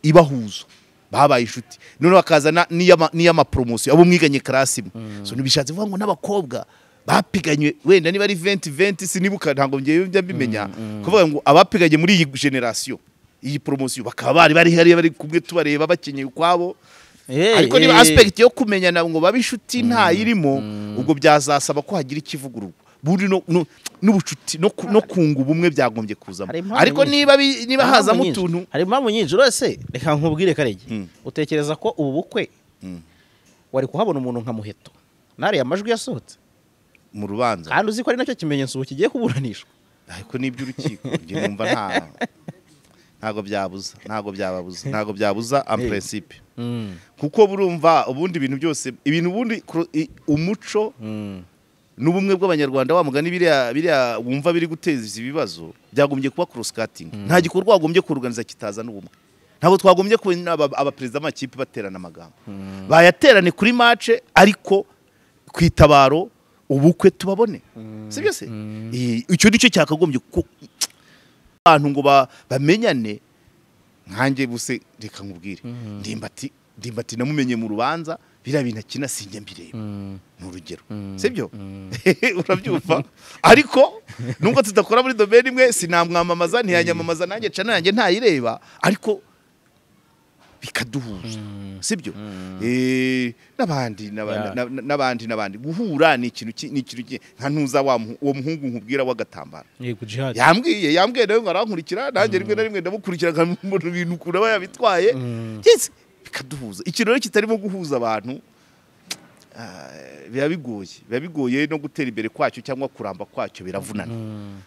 ibahuza babaye inshuti none bakazana n'iyama promotion abo mwiganye class imwe so nibishatse vuga ngo n'abakobwa bapiganye wenda niba ari 2020 sinibuka ntango ngiye mbimenya kuvuga ngo abapiganye muri iyi generation iyi promotion bakaba bari kumwe tubareba bakenyeye kwabo ariko niba aspect yo kumenyana ngo babishuti nta irimo ubwo byazasaba ko hagira ikivugururwa buri n'ubucuti no kunga ubumwe byagombye kuzamo ariko niba haza mutuntu hari impamvu nyinshi rose reka nkubwire Karege utekereza ko ubu bukwe wari kuhabona umuntu nka Muheto nare amajwi yasohotse mu rubanza kandi uzi ko ari nacyo kimenyetso kigiye kuburanishwa ariko n'iby'urukiko ngiye numva ntago byabuza en principe kuko burumva ubundi ibintu byose ibintu ubundi umuco n'ubumwe bw'abanyarwanda wa mugani biriya wumva biri guteza ibibazo byagombye kuba cross cutting nta gikorwa wagombye kuruganiza kitaza n'ubumwe ntabwo twagombye kubona abaperezida b'amakipe baterana amagambo bayaterane kuri match ariko kwitabaro ubukwe tubabone sibyo se icyo nicyo cyakagombye abantu ngo bamenyane nkanjye buse reka nkubwire ndimbati namumenye mu rubanza bira bintu akina sinjye mbireba n'urugero sibyo urabyumva ariko nubwo tudakora muri domaine imwe sinamwamamaza ntiyanyamamaza nanjye cana yanjye ntayireba ariko bikaduhuza sibyo n'abandi guhura ni ikintu nka ntuza uwo muhungu nkubwira w'agatambara yego jihad yambwiye nawe ngarankurikira nanjye rimwe na rimwe ndamukurikira nkamubona ibintu kuraba yabitwaye bikaduhuza ikintu rero kitarimo guhuza abantu biba bigoye no gutera imbere kwacyo cyangwa kuramba kwacyo biravunana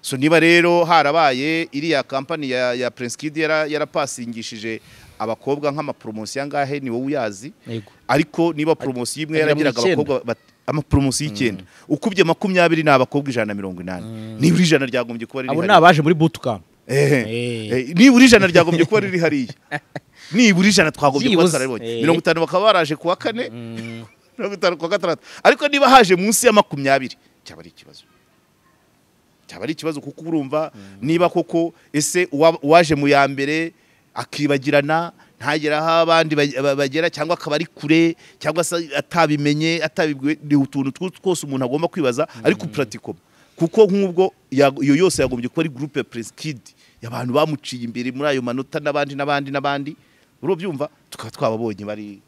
so niba rero harabaye iriya kampani ya Prince Kid yarapasingishije abakobwa nk'amapromosiyo angahe ni wowe uyazi ariko niba promosiyo imwe yaragiraga abakobwa amapromosiyo 9 ukubye 20 ni abakobwa 180 niburi 100 ryagombye kuba riri abo nabaje muri bootcamp niburi 100 ryagombye kuba riri hariya niburi 100 twagombye kuba sarabonye 50 bakaba baraje kuwa 4 50 kuwa 6 ariko niba haje munsi ya 20 cyaba ari ikibazo kuko urumva niba koko ese waje mu ya mbere akibagirana ntagera aho abandi bagera cyangwa akaba ari kure cyangwa se atabimenye atabibwe ni utuntu twose umuntu agomba kwibaza ariko practical kuko nk'ubwo iyo yose yagombye kuba ari groupe Prince Kid y'abantu bamuciye imbere muri ayo manota n'abandi urobyumva tukaba twababonye bari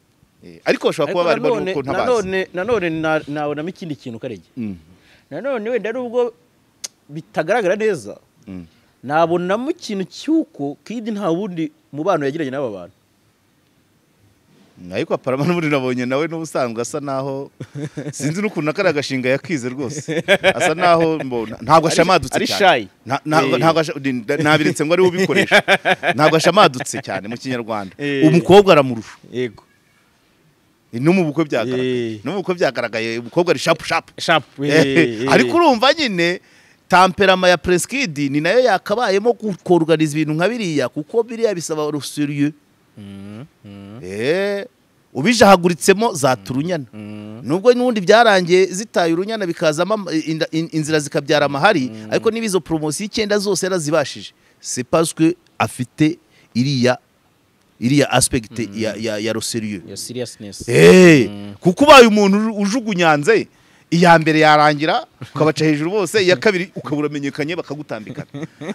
ariko bashobora kuba bari uko ntabazi nanone nabonamo ikindi kintu Karege nanone wenda ari ubwo bitagaragara neza nabonamo ikintu cyuko Kid nta wundi mubano yagiranye n'aba bantu ariko aparama n'ubundi nabonye nawe n'ubusanzwe asa naho sinzi n'ukuntu nakara agashinga yakize rwose asa naho ntabwo ashamadutse cyane ntabiretse ngo ari ubikoresha ntabwo ashamadutse cyane mu kinyarwanda umukobwa aramurusha yego no mu bukwe byagaragaye umukobwa ari sharp ariko urumva nyine tamperama ya Prince Kid ni nayo yakabayemo kuorganiza ibintu nka biriya kuko biriya bisaba rusuriye ubijahaguritsemo zaturunyana nubwo n'ubundi byarangiye zitaye urunyana bikazama inzira zikabyara amahari ariko nibizo promosiyo 9 zose yarazibashije c'est parce que afite iriya aspect ya rusuriye ya seriousness kuko ubaye umuntu ujugunyanze iya mbere yarangira ukabaca hejuru bose iya kabiri ukaburamenyekanye bakagutambikana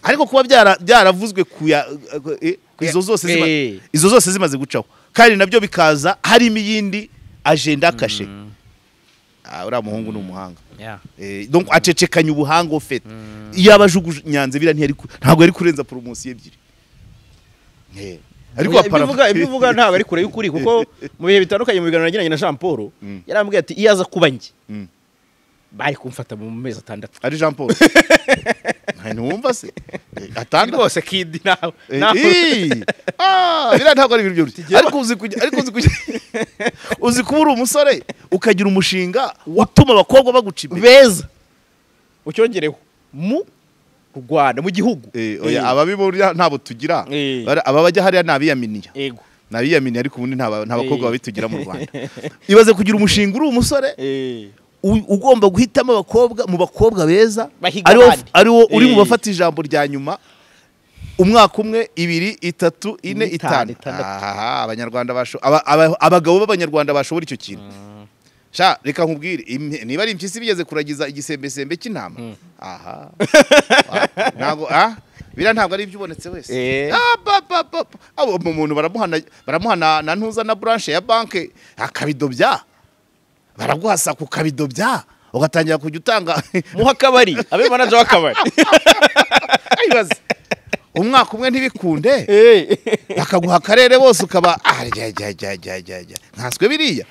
ariko kuba byaravuzwe izo zose zimaze gucaho kandi nabyo bikaza harimo iyindi agenda kashe uriya muhungu ni umuhanga donc acecekanya ubuhanga ofete iyo abajugunyanze bira ntabwo ari kurenza promosiyo ebyiri ariko ibivuga ntabwo ari kure y'ukuri kuko mu bihe bitandukanye mu biganiro nagiranye na Jean Paul yarambwiye ati iyo aza kuba njye bari kumfata mu mezi 6 ari Jean Paul ntumva se atandatu rwose Kid nawe bira ntabwo ari ibintu byo ariko uzi kubura umusore ukagira umushinga utuma abakobwa bagucimbe beza ucyongereho mu Rwanda mu gihugu ababibura ntabo tugira ababajya hariya nabiyaminiya nabiyaminiya ariko ubundi nta bakobwa babitugira mu Rwanda ibaze kugira umushinga uri umusore ugomba guhitamo abakobwa mu bakobwa beza ariwo uri mu bafata ijambo rya nyuma umwaka umwe 2 3 4 5 abanyarwanda abagabo b'abanyarwanda bashobora icyo kintu sha reka nkubwire niba ari impyisi bigeze kuragiza igisembesembe cy'intama bira ntabwo ari ibyubonetse wese abo umuntu baramuhana na ntuza na branche ya banke akabidobya baraguhasa ku kabidobya ugatangira kujya utanga muha kabari abe manager w'akabari ayibaze umwaka umwe ntibikunde bakaguha akarere bose ukaba nkaswe biriya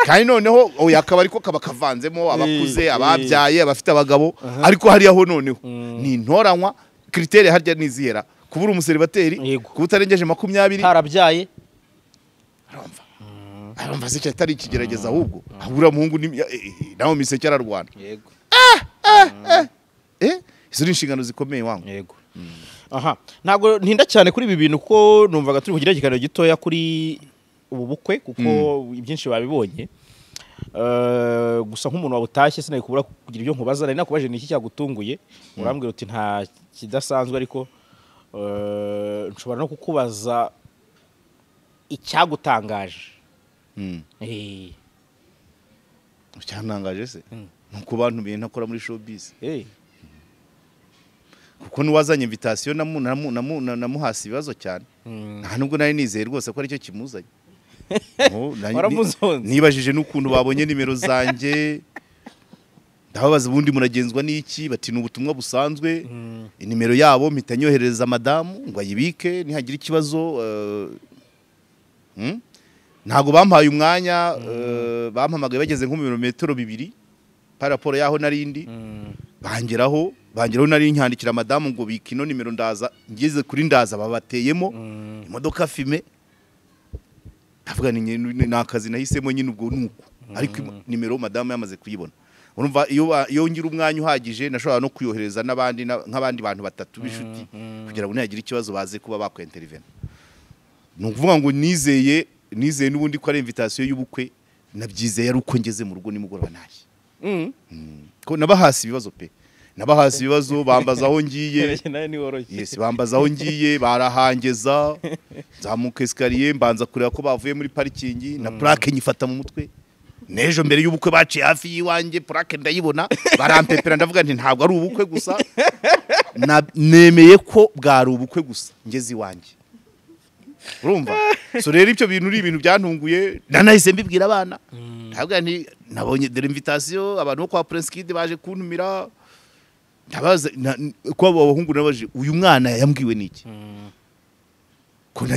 kandi noneho yakabari ko kaba kavanzemo abakuze ababyaye abafite abagabo ariko hariya ho noneho ni intoranywa kritere harya nizihera kubura umuseribateri kubutarengeje 20 harabyaye arumva se cyatari ikigerageza ahubwo ahura muhungu naho mise cyararwana yego izo inshingano zikomeye wangu yego ntabwo ntinda cyane kuri ibi bintu ko numvaga turi kugira ikiganiro gitoya kuri ubu bukwe kuko ibyinshi babibonye gusa nk'umuntu wabutashye sinari kubura kugira ibyo nkubaza nari nakubaje ni iki cyagutunguye urambwira uti nta kidasanzwe ariko nshobora no kukubaza icyagutangaje. Cyantangaje se nuko bantu biye ntakora muri showbiz. Kuko nuwazanye invitation namuhasi ibibazo cyane. Nta nubwo nari nizeye rwose ko ari cyo kimuzanye. Nibajije n'ukuntu babonye nimero zanjye ndababaza ubundi muragenzwa n'iki bati n'ubutumwa busanzwe inimero yabo mpita nyohereza madamu ngo ayibike nihagira ikibazo ntago bampaye umwanya bampamagaye bageze nko mu birometero 2 par rapport yaho narindi bangeraho nari nyandikira madamu ngo bikino nimero ndaza ngeze kuri ndaza babateyemo imodoka fime avuga ni nakazi nahisemo nyine ubwo nuko ariko nimero madamu yamaze kuyibona. Urumva iyo ngira umwanya uhagije nashobora no kuyohereza n'abandi nk'abandi bantu batatu bishuti kugira ngo ntiyagira ikibazo baze kuba bakwentervene. Nukuvuga ngo nizeye n'ubundi ko ari invitation y'ubukwe nabyizeye ari uko ngeze mu rugo nimugoroba naje. Ko nabahasi ibibazo pe. Nabahasi ibibazo bambaza aho ngiye. Yes bambaza aho ngiye barahangeza zamuka escalier mbanza kureba ko bavuye muri parking na plaque nyifata mu mutwe. Nejo mbere y'ubukwe baciye hafi yiwanje plaque ndayibona barampepera ndavuga nti ntabwo ari ubukwe gusa nemeye ko bwari ubukwe gusa ngeze iwanje. Urumva so rero ibyo bintu uri ibintu byantunguye nanahise mbibwira abana ndavuga nti nabonye de invitation abantu bo kwa Prince Kid baje kuntumira ndabaza ko abahungu nabaje uyu mwana yambwiwe niki ko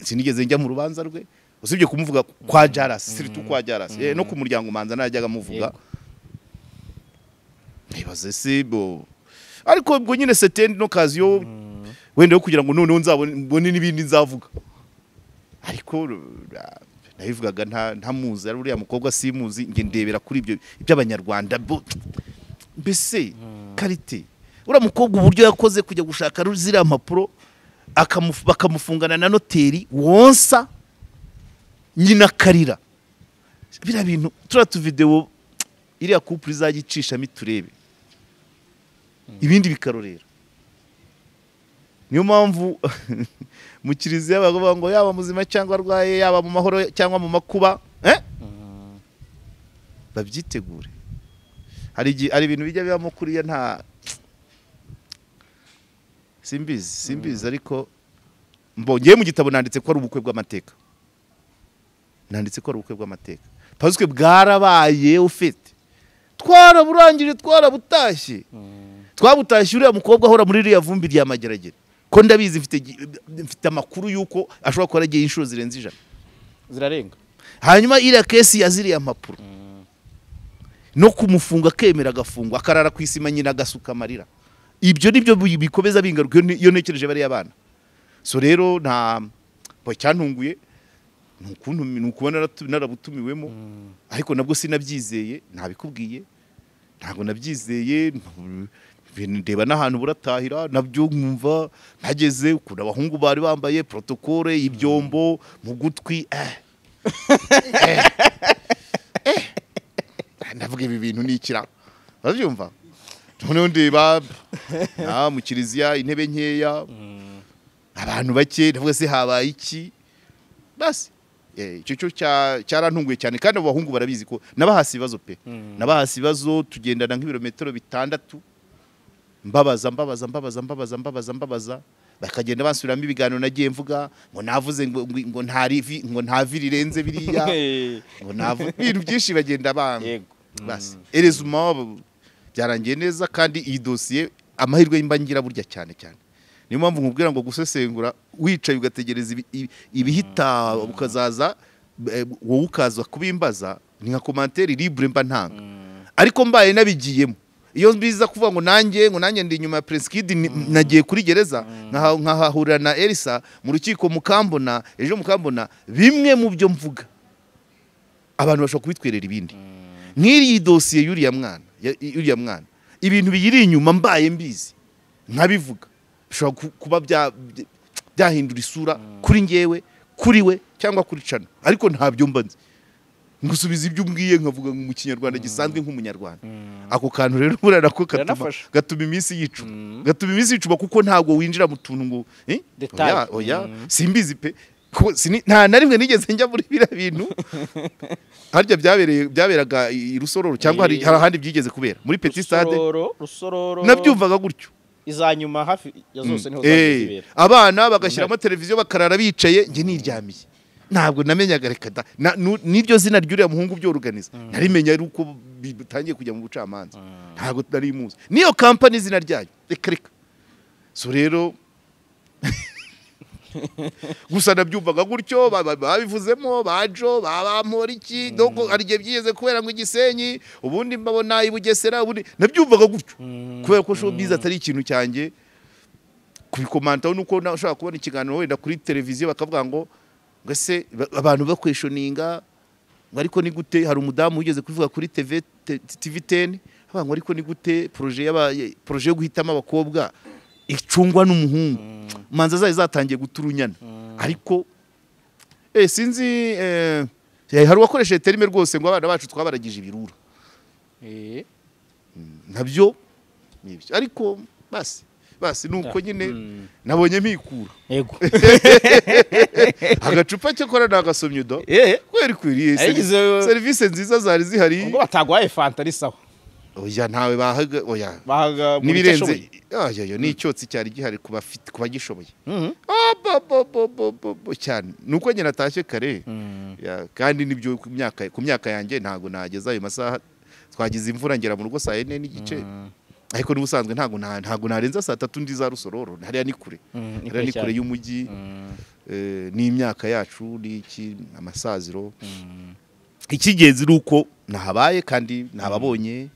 sinigeze njya mu rubanza rwe usibye kumuvuga kwa JALAS siri tu kwa JALAS no ku muryango manza najyaga muvuga nibaze sibo ariko ubwo nyine setend no kaziyo wende kugira ngo none nzabone n'ibindi nzavuga ariko nabivugaga ntamuzi ari uriya mukobwa simuzi nge ndebera kuri ibyo by'abanyarwanda mbese karite uriya mukobwa uburyo yakoze kujya gushaka ruzira mpapuro bakamufungana na noteri wonsa nyina karira bira bintu turatu video iriya couple izagicisha miturebe ibindi bikarorera. Niyo mpamvu mu kiriziya bavuga ngo yaba muzima cyangwa arwaye yaba mu mahoro cyangwa mu makuba babyitegure. Hari ibintu bijya bibamo kuriya nta simbizi ariko mbongeye mu gitabo nanditse ko ari ubukwe bw'amateka. Nanditse ko ari ubukwe bw'amateka. Parce que bwarabaye ufite twaraburangije twarabutashye. Twabutashye uriya mukobwa ahora muri iriya vumbi rya mageragere. Ko ndabizi mfite amakuru yuko ashobora kuba aragiye inshuro zirenze 100 zirarenga. Hanyuma iriya kesi yaziriya mpapuro no kumufunga kemera agafungwa akarara kwisima nyina agasuka amarira. Ibyo nibyo bikomeza bingaruka iyo nekereje bari abana. So rero nta cyantunguye nukubona narabutumiwemo ariko nabwo sinabyizeye ntabikubwiye ntago nabyizeye ndeba n'ahantu buratahira nabyo nkumva ntageze ukunda abahungu bari bambaye protocole ibyombo mu gutwi ndavuga ibi bintu nikira bavyumva none ndeba mu kiriziya intebe nkeya abantu bake ndavuga se habaye iki basi icyo cyarantunguye cyane kandi abahungu barabizi ko nabahasi ibibazo pe nabahasi ibibazo tugendana nk'ibirometero 6 mbabaza bakagenda basubiramo ibiganiro nagiye mvuga ngo navuze ngo nta viri renze biriya ngo navuze ibintu byinshi bagenda basi erezuma byarangiye neza kandi iyi dossier amahirwe y'imbangira burya cyane niyo mpamvu nkubwira ngo gusesengura wicaye ugategereza ibihita ukazaza wowe ukaza kubimbaza ni nka commentaire libre mba ntanga ariko mbaye nabigiyemo iyo mbiza kuvuga ngo nanjye ndi inyuma ya Prince Kid nagiye kuri gereza nkahahurira na Elsa mu rukiko mukambona ejo mukambona bimwe mu byo mvuga abantu bashobora kubitwerera ibindi nk'iri dossier yuriya mwana ibintu biyiri inyuma mbaye mbizi nkabivuga bishobora kuba byahindura isura kuri ngewe kuri we cyangwa kuri cana ariko ntabyo mbanze ngusubiza ibyo umbwiye nkavuga mu kinyarwanda gisanzwe nk'umunyarwanda. Ako kantu rero burara ko gatuma iminsi yicuma. Gatuma iminsi yicuma kuko ntabwo winjira mu tuntu ngo oya simbizi pe. Nta na rimwe nigeze njya muri bira bintu. Harya byaberaga i Rusororo cyangwa hari ahandi byigeze kubera muri Petit Stade. Rusororo. Nabyumvaga gutyo. Izanyuma hafi ya zose niho zibera. Abana bagashyiramo televiziyo bakarara bicaye nge niryamiye. Ntabwo namenyaga reka da niryo zina ry'uriya muhungu byoruganiza. Narimenya ari uko bitangiye kujya mu bucamanza. Ntabwo nari muzi. Niyo company zina ryayo. Reka. So rero gusa nabyumvaga gutyo babivuzemo bajo babamora iki donc ari gihe byigeze kubera ngo Igisenyi ubundi mbabona i Bugesera ubundi nabyumvaga gutyo kubera ko showbiz atari ikintu cyanjye kubikomanta nuko nashaka kubona ikiganiro wenda kuri televiziyo bakavuga ngo ngase abantu bakweshoninga ariko ni gute hari umudamu ugeze kuvuga kuri TV10 abantu ariko ni gute projet yo guhitamo abakobwa icungwa n'umuhungu manza zayo zatangiye guturunyana ariko sinzi hari wakoresheje terime rwose ngo abana bacu twabaragije ibirura nabyo nibyo ariko basi nuko nyine nabonye mpikura yego agacupa cyo kora nagasomye do kweri service nziza zari zihari ngo batagwaye fanta ari sawa oya ntawe bahaga nibirenze yo ni icyotsi cyari gihari kubagishoboye cyane nuko nyine natashye kare kandi nibyo ku myaka yanjye ntago nageza ayo masaha twagize imvura ngera mu rugo saa 4 n'igice ariko n'ubusanzwe ntago narenza saa 3 ndi za Rusororo hariya ni kure y'umujyi n'imyaka yacu n'iki amasaziro ikigenzi nuko nahabaye kandi nababonye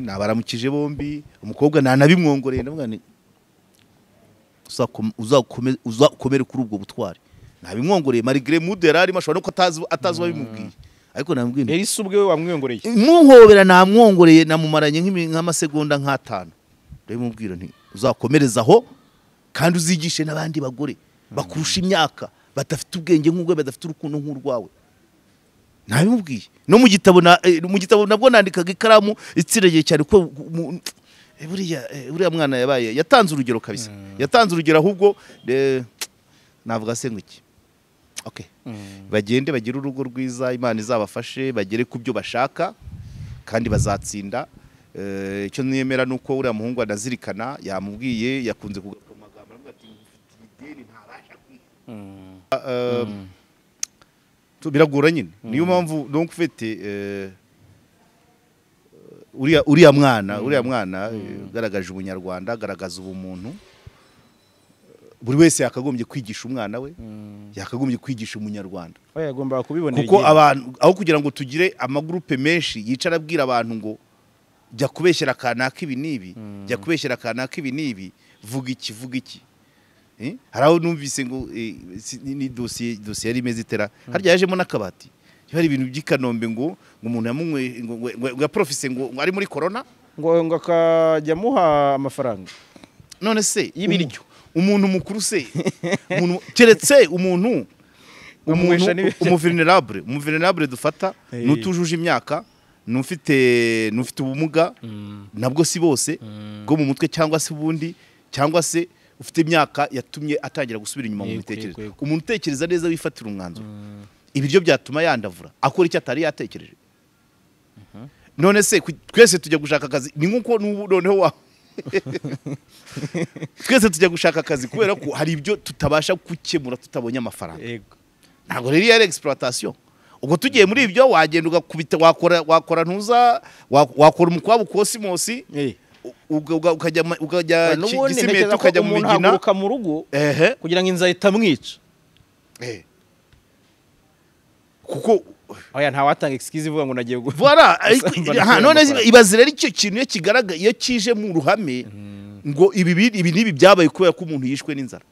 nabaramukije bombi umukobwa nanabimwongoreye ndavuga ni uzakomere kuri ubwo butwari nabimwongoreye malgré mood yarari mashobora nuko atazi babimubwiye ariko namubwiye Elsa ubwe wamwongoreye muhobera namwongoreye namumaranye nk'amasegonda nk'5 ndabimubwira nti uzakomerezaho kandi uzigishe n'abandi bagore bakurusha imyaka badafite ubwenge nk'ubwo badafite urukundo nk'urwawe nabimubwiye no mu gitabo nabwo nandikaga ikaramu itsireye cyane ko buriya mwana yabaye yatanze urugero kabisa yatanze urugero ahubwo navuga se ngiki okay bagende bagira urugo rwiza Imana izabafashe bagere ku byo bashaka kandi bazatsinda icyo niyemera nuko uriya muhungu anazirikana yamubwiye yakunze kugakoma amagambo aravuga ati ideni ntabasha kwiha biragora nyine niyo mpamvu donc fete uriya mwana ugaragaje ubunyarwanda agaragaza ubumuntu buri wese yakagombye kwigisha umwana we yakagombye kwigisha umunyarwanda yagomba kubibonera kuko abantu aho kugira ngo tugire amagroupe menshi yicara abwira abantu ngo jya kubeshyera kanaka ibi nibi jya kubeshyera kanaka ibi nibi vuga iki haraho numvise ngo ni dossier yari imeze itera harya yajemo nakabati hari ibintu by'Ikanombe ngo umuntu yamunywe ngo ya professeur ngo ari muri corona ngo akajya muha amafaranga none se y'ibiryo umuntu mukuru se umuntu keretse umuntu umuvulnerable dufata nutujuje imyaka nufite ubumuga nabwo si bose bwo mu mutwe cyangwa se ubundi cyangwa se ufite imyaka yatumye atangira gusubira inyuma mu bitekerezo umuntu utekereza neza wifatira umwanzuro ibiryo byatuma yandavura akora icyo atari yatekereje none se twese tujya gushaka akazi ni nkuko noneho twese tujya gushaka akazi kubera ko hari ibyo tutabasha gukemura tutabonye amafaranga ntabwo rero ari exploitation ubwo tugiye muri ibyo wagenda ugakubita wakora ntuza wakora umukwabo kosimosi ukajya Gisimenti ukajya mu Migina umuntu mu rugo kugira ngo inzara itamwica kuko oya nta watanga excuse ivuga ngo nagiye voilà none ibazira ari cyo kintu kigaragaye iyo kije mu ruhame ngo ibi nibi byabaye kubera ko umuntu yishwe n'inzara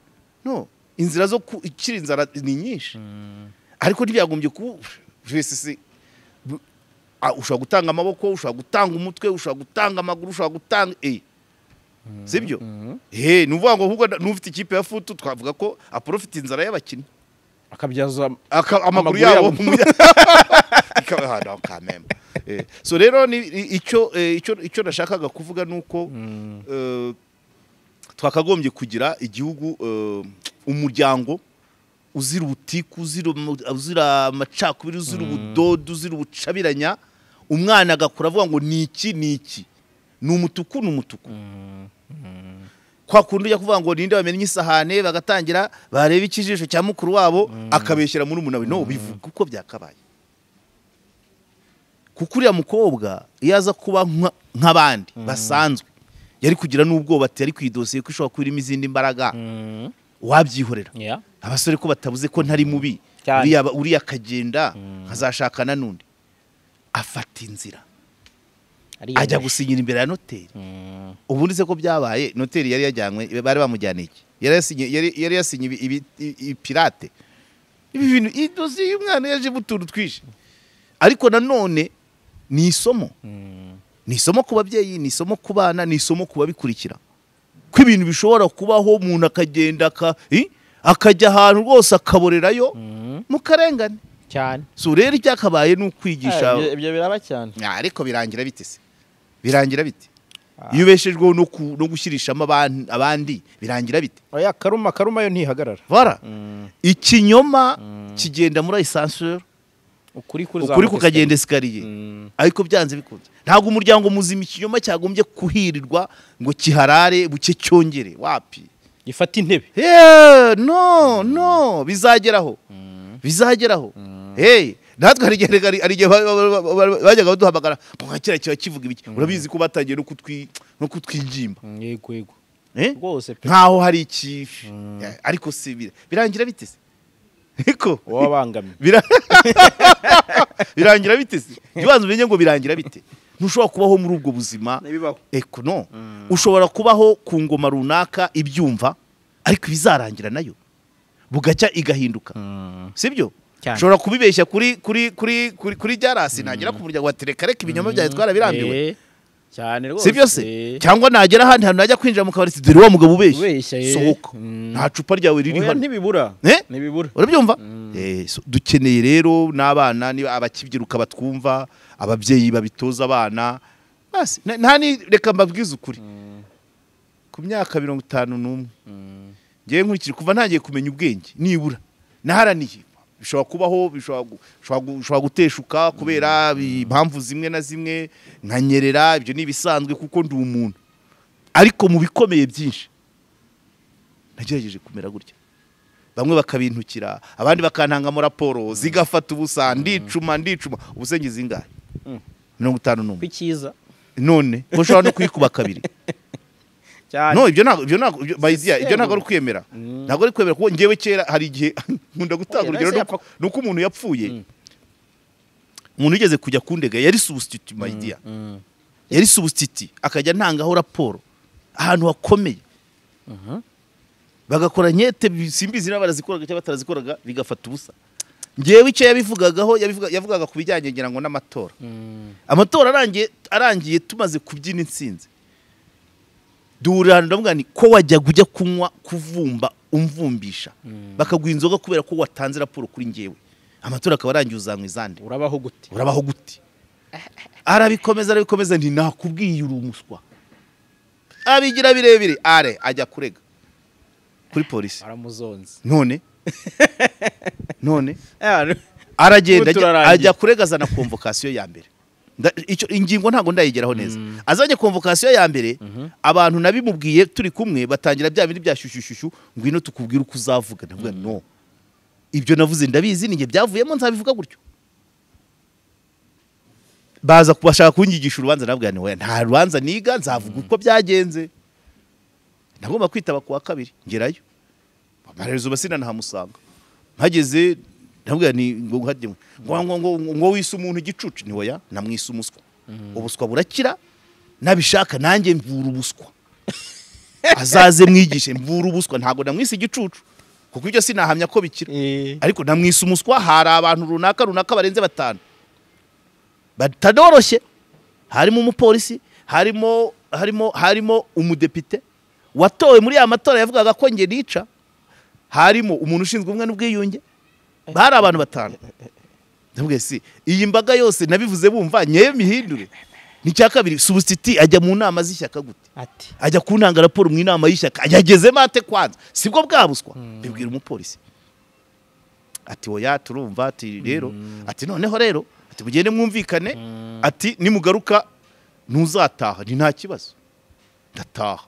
no inzira zo ikiri inzara ni nyinshi ariko ntibyagombye ku wese ushobora gutanga amaboko ushobora gutanga umutwe ushobora gutanga amaguru ushobora gutanga sibyo nuvuga ngo ahubwo nufite ikipe ya futu twavuga ko aprofite inzara y'abakinnyi akabyaza amaguru yabo ikabahana kamemba. So rero ni icyo nashakaga kuvuga nuko twakagombye kugira igihugu umuryango uzira ubutiku, uzira amacakubiri, uzira ubudodo, uzira ubucabiranya. Umwana agakura avuga ngo niki ni umutuku kwa kundi ujya kuvuga ngo ninde wamenye isahane, bagatangira bareba ikijisho cya mukuru wabo akabeshyira muri umunawe. No, bivuga uko byakabaye. Kuko uriya mukobwa iyo aza kuba nk'abandi basanzwe yari kugira n'ubwoba ati yari kwidosiye ko ishobora kuba irimo izindi mbaraga wabyihorera. Abasore ko batabuze ko ntari mubi, uriya akagenda nkazashakana n'undi, afata inzira ajya gusinyira imbere ya noteri. Ubundi se ko byabaye noteri yari yajyanywe, bari bamujyaniye iki? Yari yasinye ipirate ibi bintu, idosi y'umwana yaje butuntu twishe. Ariko nanone ni isomo, ni isomo ku babyeyi, ni isomo ku bana, ni isomo ku babikurikira, ko ibintu bishobora kubaho umuntu akagenda akajya ahantu rwose akaborerayo mu karengane cyane. So rero icyakabaye ni ukwigisha. Ibyo biraba cyane. Ariko birangira bite se? Birangira bite? Iyo ubeshejweho no gushyirishamo abandi birangira bite? Oya, karuma yo ntihagarara. Voilà. Ikinyoma kigenda muri ascenseur, ukuri kukagenda esikariye. Ariko byanze bikunze ntabwo umuryango muzima ikinyoma cyagombye kuhirirwa ngo kiharare buke cyongere. Wapi? Ifata intebe. No, bizageraho. Natwe hari igihe bajyaga baduhamagara ngo kiriya kiba kivuga ibiki. Urabizi ko batangiye no kutwigimba. Yego. Rwose pe. Nkaho hari ikifi. Ariko si birangira bite se? Niko wabangamye. Birangira bite se? Ibanze umenye ngo birangira bite. Ntushobora kubaho muri ubwo buzima. Eko no. Ushobora kubaho ku ngoma runaka ibyumva, ariko bizarangira nayo bugacya igahinduka. Sibyo? Ushobora kubibeshya kuri JALAS, nagera ku muryango wa reka ibinyoma byawe twarabirambiwe cyane rwose. Sibyo se? Cyangwa nagera ahandi hantu najya kwinjira mu kabari, dore wa mugabo ubeshya, sohoka, nta cupa ryawe riri hano. Ntibibura. Urabyumva? Dukeneye rero n'abana, niba abakibyiruka batwumva, ababyeyi babitoza abana. Basi ntani reka mbabwize ukuri, ku myaka 51 ngiye nkurikira kuva ntangiye kumenya ubwenge, nibura naharaniye bishobora kubaho, bishobora guteshuka kubera impamvu zimwe na zimwe nkanyerera. Ibyo ni ibisanzwe kuko ndi umuntu, ariko mu bikomeye byinshi nagerageje kumera gutya. Bamwe bakabintukira, abandi bakantanga mu raporo zigafata ubusa, ndicuma ubusenge zingahe 51 kwikiza. None ushobora no kwikuba kabiri. No, ibyo ntago bayiziya, ibyo ntago ari kwemera. Ntago ari kwemera kuko ngewe kera hari igihe nkunda gutanga urugero nuko umuntu yapfuye. Umuntu yigeze kujya kundega, yari substitute bayiziya. Yari substitute akajya ntangaho raporo ahantu hakomeye. Bagakora nyete simbizi n'abarazikoraga cyangwa batarazikoraga bigafata ubusa. Ngewe icyo yabivugagaho yavugaga kubijyanye ngira ngo n'amatora. Amatora arangiye tumaze kubyina insinzi. Durana ndavuga ni ko wajya kujya kunywa kuvumba umvumbisha bakaguha inzoga kubera ko watanze raporo kuri ngewe. Amatora akaba arangiye uzanywa izande. Urabaho gute? Arabikomeza nti nakubwiye uri umuswa. Abigira birebire ajya kurega kuri polisi. Aramuzonze. None aragenda ajya kurega, azana convocation ya mbere. Ingingo ntago ndayigeraho neza. Azanye convocation ya mbere, abantu nabimubwiye turi kumwe batangira bya bindi byashyushyushyu, ngwino tukubwira uko uzavuga. Ndavuga no, ibyo navuze ndabizi, ninge byavuyemo nzabivuga gutyo. Baza kubashaka kunyigisha urubanza, navuga ni oya, nta rubanza niga, nzavuga uko byagenze. Nagomba kwitaba kuwa kabiri ngerayo, amaherezo basina nahamusanga. Mpageze ndavuga ni ngo wise umuntu igicucu, ni oya, namwise umuswa. Ubuswa burakira, nabishaka nanjye mvura ubuswa. Azaze mwigishe mvura ubuswa, ntago namwise igicucu kuko ibyo sinahamya ko bikira. Ariko namwise umuswa. Hari abantu runaka barenze 5 batadoroshye, harimo umupolisi, harimo umudepite watowe muri ya matora yavugaga ko nge nica, harimo umuntu ushinzwe umwe n'ubwiyunge, bari abantu batanu ndavuga si iyi mbaga yose nabivuze bumva nyewe mihindure ni cya kabiri substitute ajya mu nama z'ishyaka gute ati ajya kuntanga raporo mu inama y'ishyaka yageze mate kwanza sibwo bwabuswa bibwira umupolisi ati oya turumva ati rero ati noneho rero ati mugende mwumvikane ati nimugaruka ntuzataha ni nta kibazo ndataha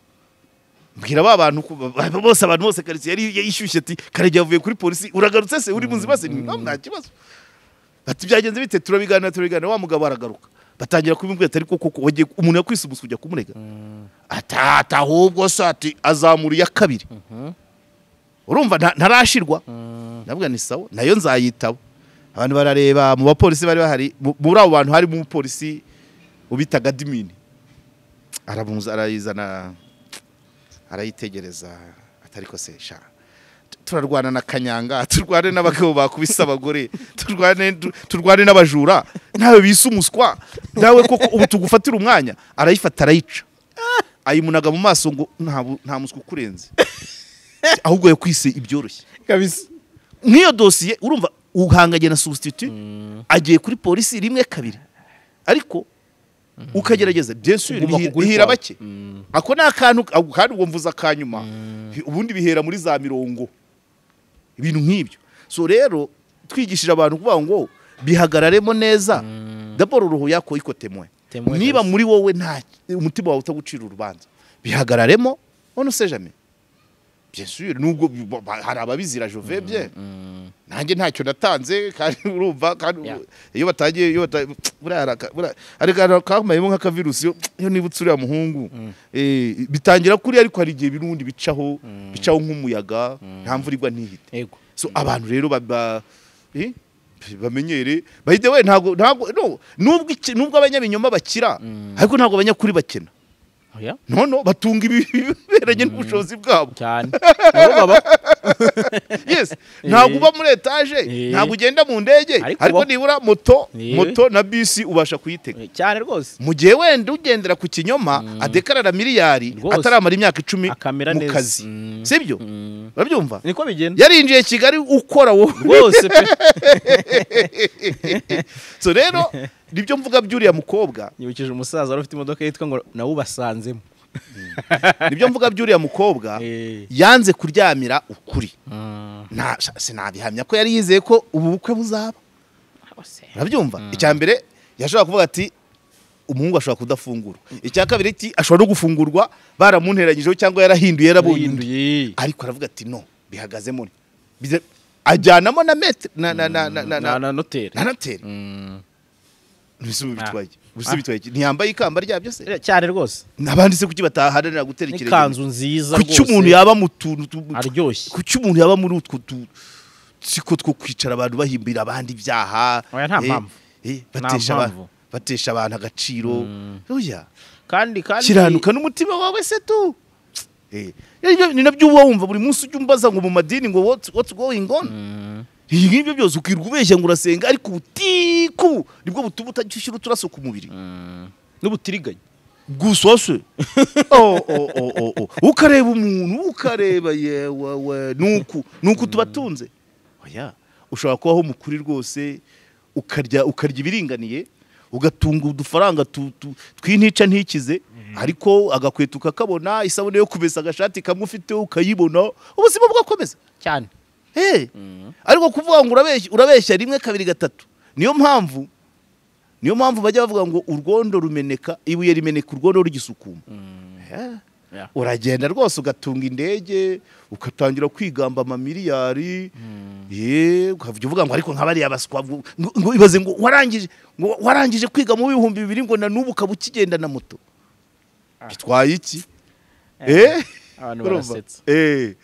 mbwira abantu bose abantu bose karitsiye yari yishyushye ati Karegeya avuye kuri polisi uragarutse se uri muzima se nta kibazo ati byagenze bite turabiganira wa mugabo aragaruka batangira kubimubwira ati ariko koko wagiye umuntu yakwisubusa kujya kumurega atata ahubwo se ati azamura ya kabiri urumva ntarashirwa ndavuga ni sawa nayo nzayitabo abantu barareba mu bapolisi bari bahari muri abo bantu hari mu polisi ubitaga Dimini aramuza arayizana arayitegereza atariko se sha turarwana na kanyanga turwane n'abagabo bakubisa abagore turwane n'abajura nawe bisumuswa nawe koko ubu tugufatira umwanya arayifata arayica ayimunaga mu maso ngo nta muswa kurenze ahubwo yakwise ibyoroshye kabisa nk'iyo dosiye urumva uhanganye na substitute agiye kuri polisi rimwe kabiri ariko ukagerageza byensuri bihira bake ako nakantu kandi ubwo mvuza kanyuma ubundi bihera muri za mirongo ibintu nk'ibyo so rero twigishije abantu kuvuga ngo bihagararemo neza d'abord uruhu yako ikotemwe niba muri wowe nta umutima wawe utagucira urubanza bihagararemo ono se jamais bien sûr nubwo hari ababizira jove bien nanjye ntacyo natanze kandi urumva kandi iyo batagiye ariko kamayemo nka virus yo nibutse uriya muhungu bitangira kuri ariko hari igihe birundi bicaho nk'umuyaga nta mvura igwa ntihite so abantu rero bamenyere bahide we ntago nubwo abanyabinyoma bakira ariko ntago abanyakuri bakena no batunga ibiberanye n'ubushobozi bwabo cyane yes ntabwo uba muri etage ntabwo ugenda mu ndege ariko nibura moto na bisi ubasha kuyitega cyane rwose mu gihe wenda ugendera ku kinyoma adekarara miliyari ataramara imyaka 10 mu kazi sibyo urabyumva niko bigenda yarinjiye Kigali ukora wowe rwose pe so rero nibyo mvuga byuriya mukobwa nyibukije umusaza wari ufite imodoka yitwa ngo nawe ubasanzemo nibyo mvuga byuriya mukobwa yanze kuryamira ukuri sinabihamya ko yari yizeye ko ubu bukwe buzaba urabyumva icya mbere yashobora kuvuga ati umuhungu ashobora kudafungura icya kabiri ati ashobora no gufungurwa baramunteranyijeho cyangwa yarahinduye yarabonye ariko aravuga ati no bihagazemo ajyanamo na metre na noteri bitwaye ntiyambaye ikamba ryabyo se cyane rwose nabandi se kuki bataharanira guterekereza ikanzu nziza rwose kuki umuntu yaba mu tuntu aryoshye kuki umuntu yaba muri utwo siko two kwicara abantu bahimbira abandi byaha nta mpamvu batesha abantu agaciro oya kandi kiranuka n'umutima wawe se tu ni nabyo uba wumva buri munsi ujya umbaza ngo mu madini ngo what's going on ngibyo byose ukirwa ubeshya ngo urasenga ariko ubutiku nibwo butuma utashyira uturaso ku mubiri n'ubutiriganya gusose ukareba umuntu ukareba yewe nuku tubatunze oya ushobora kubaho mukuri rwose ukarya ibiringaniye ugatunga udufaranga twintica ntikize ariko agakweto kakabona isabune yo kumesa agashati kamwe ufite ukayibona ubuzima bwakomeza cyane ariko kuvuga ngo urabeshya rimwe kabiri gatatu niyo mpamvu bajya bavuga ngo urwondo rumeneka ibuye rimeneka urwondo rugisukuma uragenda rwose ugatunga indege ugatangira kwigamba amamiliyari ukavuga ngo ariko nk'abariya baswa ngo ibaze ngo warangije kwiga mu 2000 ngo na n'ubu ukaba ukigenda na moto bitwaye iki abantu barasetsa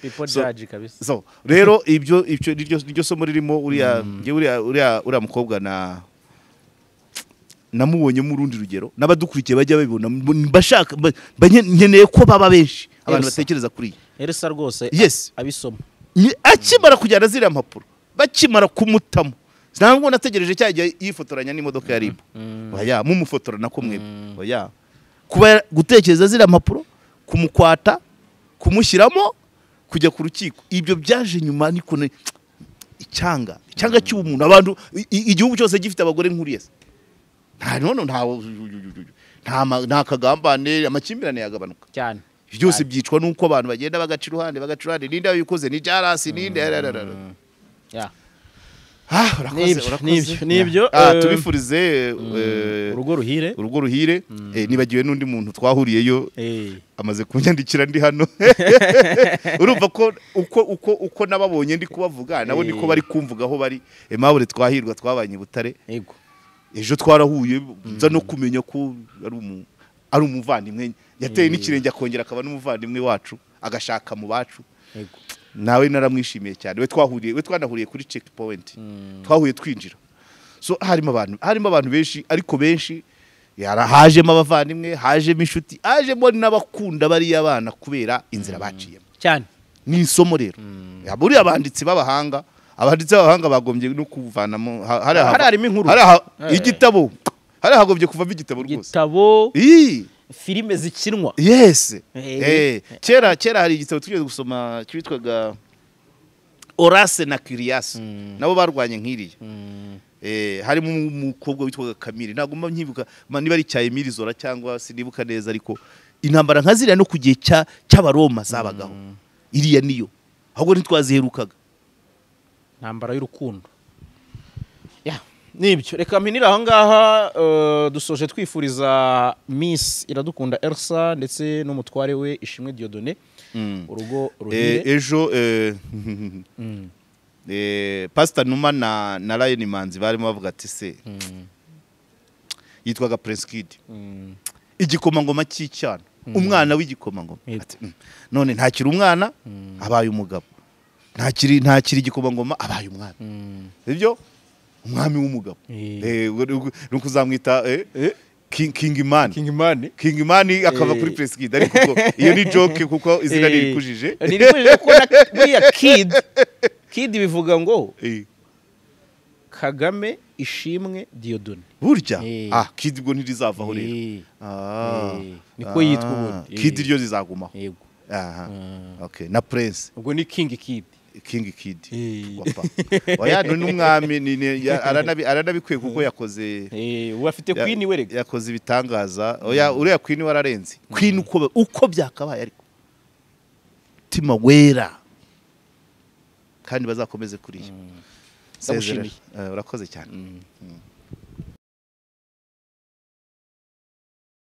people judge kabisa so rero ibyo niryo somo ririmo uriya mukobwa namubonye mu rundi rugero n'abadukurikiye bajya babibona bashaka nkeneye ko baba benshi abantu batekereza kuri Elsa rwose abisoma akimara kujyana ziriya mpapuro bakimara kumutamo ntabwo nategereje cyajya yifotoranya n'imodoka ya RIB oya mumufotora nako mwebwe oya kuba gutekereza ziriya mpapuro kumukwata kumushyiramo kujya ku rukiko ibyo byaje nyuma niko icyanga cy'umuntu abantu igihugu cyose gifite abagore nkuriye nta kagambane amakimbirane yagabanuka cyane byose byicwa nuko abantu bagenda bagaca iruhande ninde wabikoze ni JALAS ninde nibyo tubifurize urugo ruhire nibagiwe n'undi muntu twahuriyeyo amaze kunyandikira ndi hano urumva ko uko nababonye ndi kubavuga nabo niko bari kumvugaho bari Aimable Twahirwa twabanye Butare ejo twarahuye nza no kumenya ko ari umuvandimwe yateye n'ikirenge akongera akaba n'umuvandimwe wacu agashaka mu bacu nawe naramwishimiye cyane we twanahuriye kuri checkpoint twahuye twinjira so harimo abantu benshi ariko benshi hajemo abavandimwe hajemo inshuti hajemo n'abakunda bari abana kubera inzira baciyemo cyane ni isomo rero buri abanditsi b'abahanga bagombye no kuvanamo harimo inkuru igitabo hagombye kuvamo igitabo rwose filime zikinwa yes kera hari igitabo tugeze gusoma cyitwaga Orase na Curious nabo barwanye nkiriye harimo umukobwa witwaga Kamiri ntago mbanyibuka niba ari cya Emile Zola cyangwa sinibuka neza ariko intambara nkaziriya no kugiye cy'abaroma zabagaho iriya niyo ahubwo ntitwaziherukaga intambara y'urukundo nibyo reka mpinira aho ngaha dusoje twifuriza Miss Iradukunda Elsa ndetse n'umutware we Ishimwe Dieudonné urugo ruhire ejo Pastor Numa na Lion Manzi barimo bavuga ati se yitwaga Prince Kid igikomangoma cy'icyana umwana w'igikomangoma none ntakiri umwana abaye umugabo ntakiri igikomangoma abaye umwana ibyo umwami w'umugabo nuko uzamwita King Imani akava kuri Prince Kid ariko iyo ni joke kuko izina ririkujije ko buriya Kid bivuga ngo Kagame Ishimwe Dieudonné burya Kid ubwo ntirizavaho rero niko yitwa ubundi Kid ryo rizagumaho okay na Prince ubwo ni King Kid wapa oya n'umwami aranabikwiye kuko yakoze afite Queen we rega yakoze ibitangaza oya uriya Queen wararenze Queen uko byakabaye ariko tima wera kandi bazakomeze kuriya ndagushimiye urakoze cyane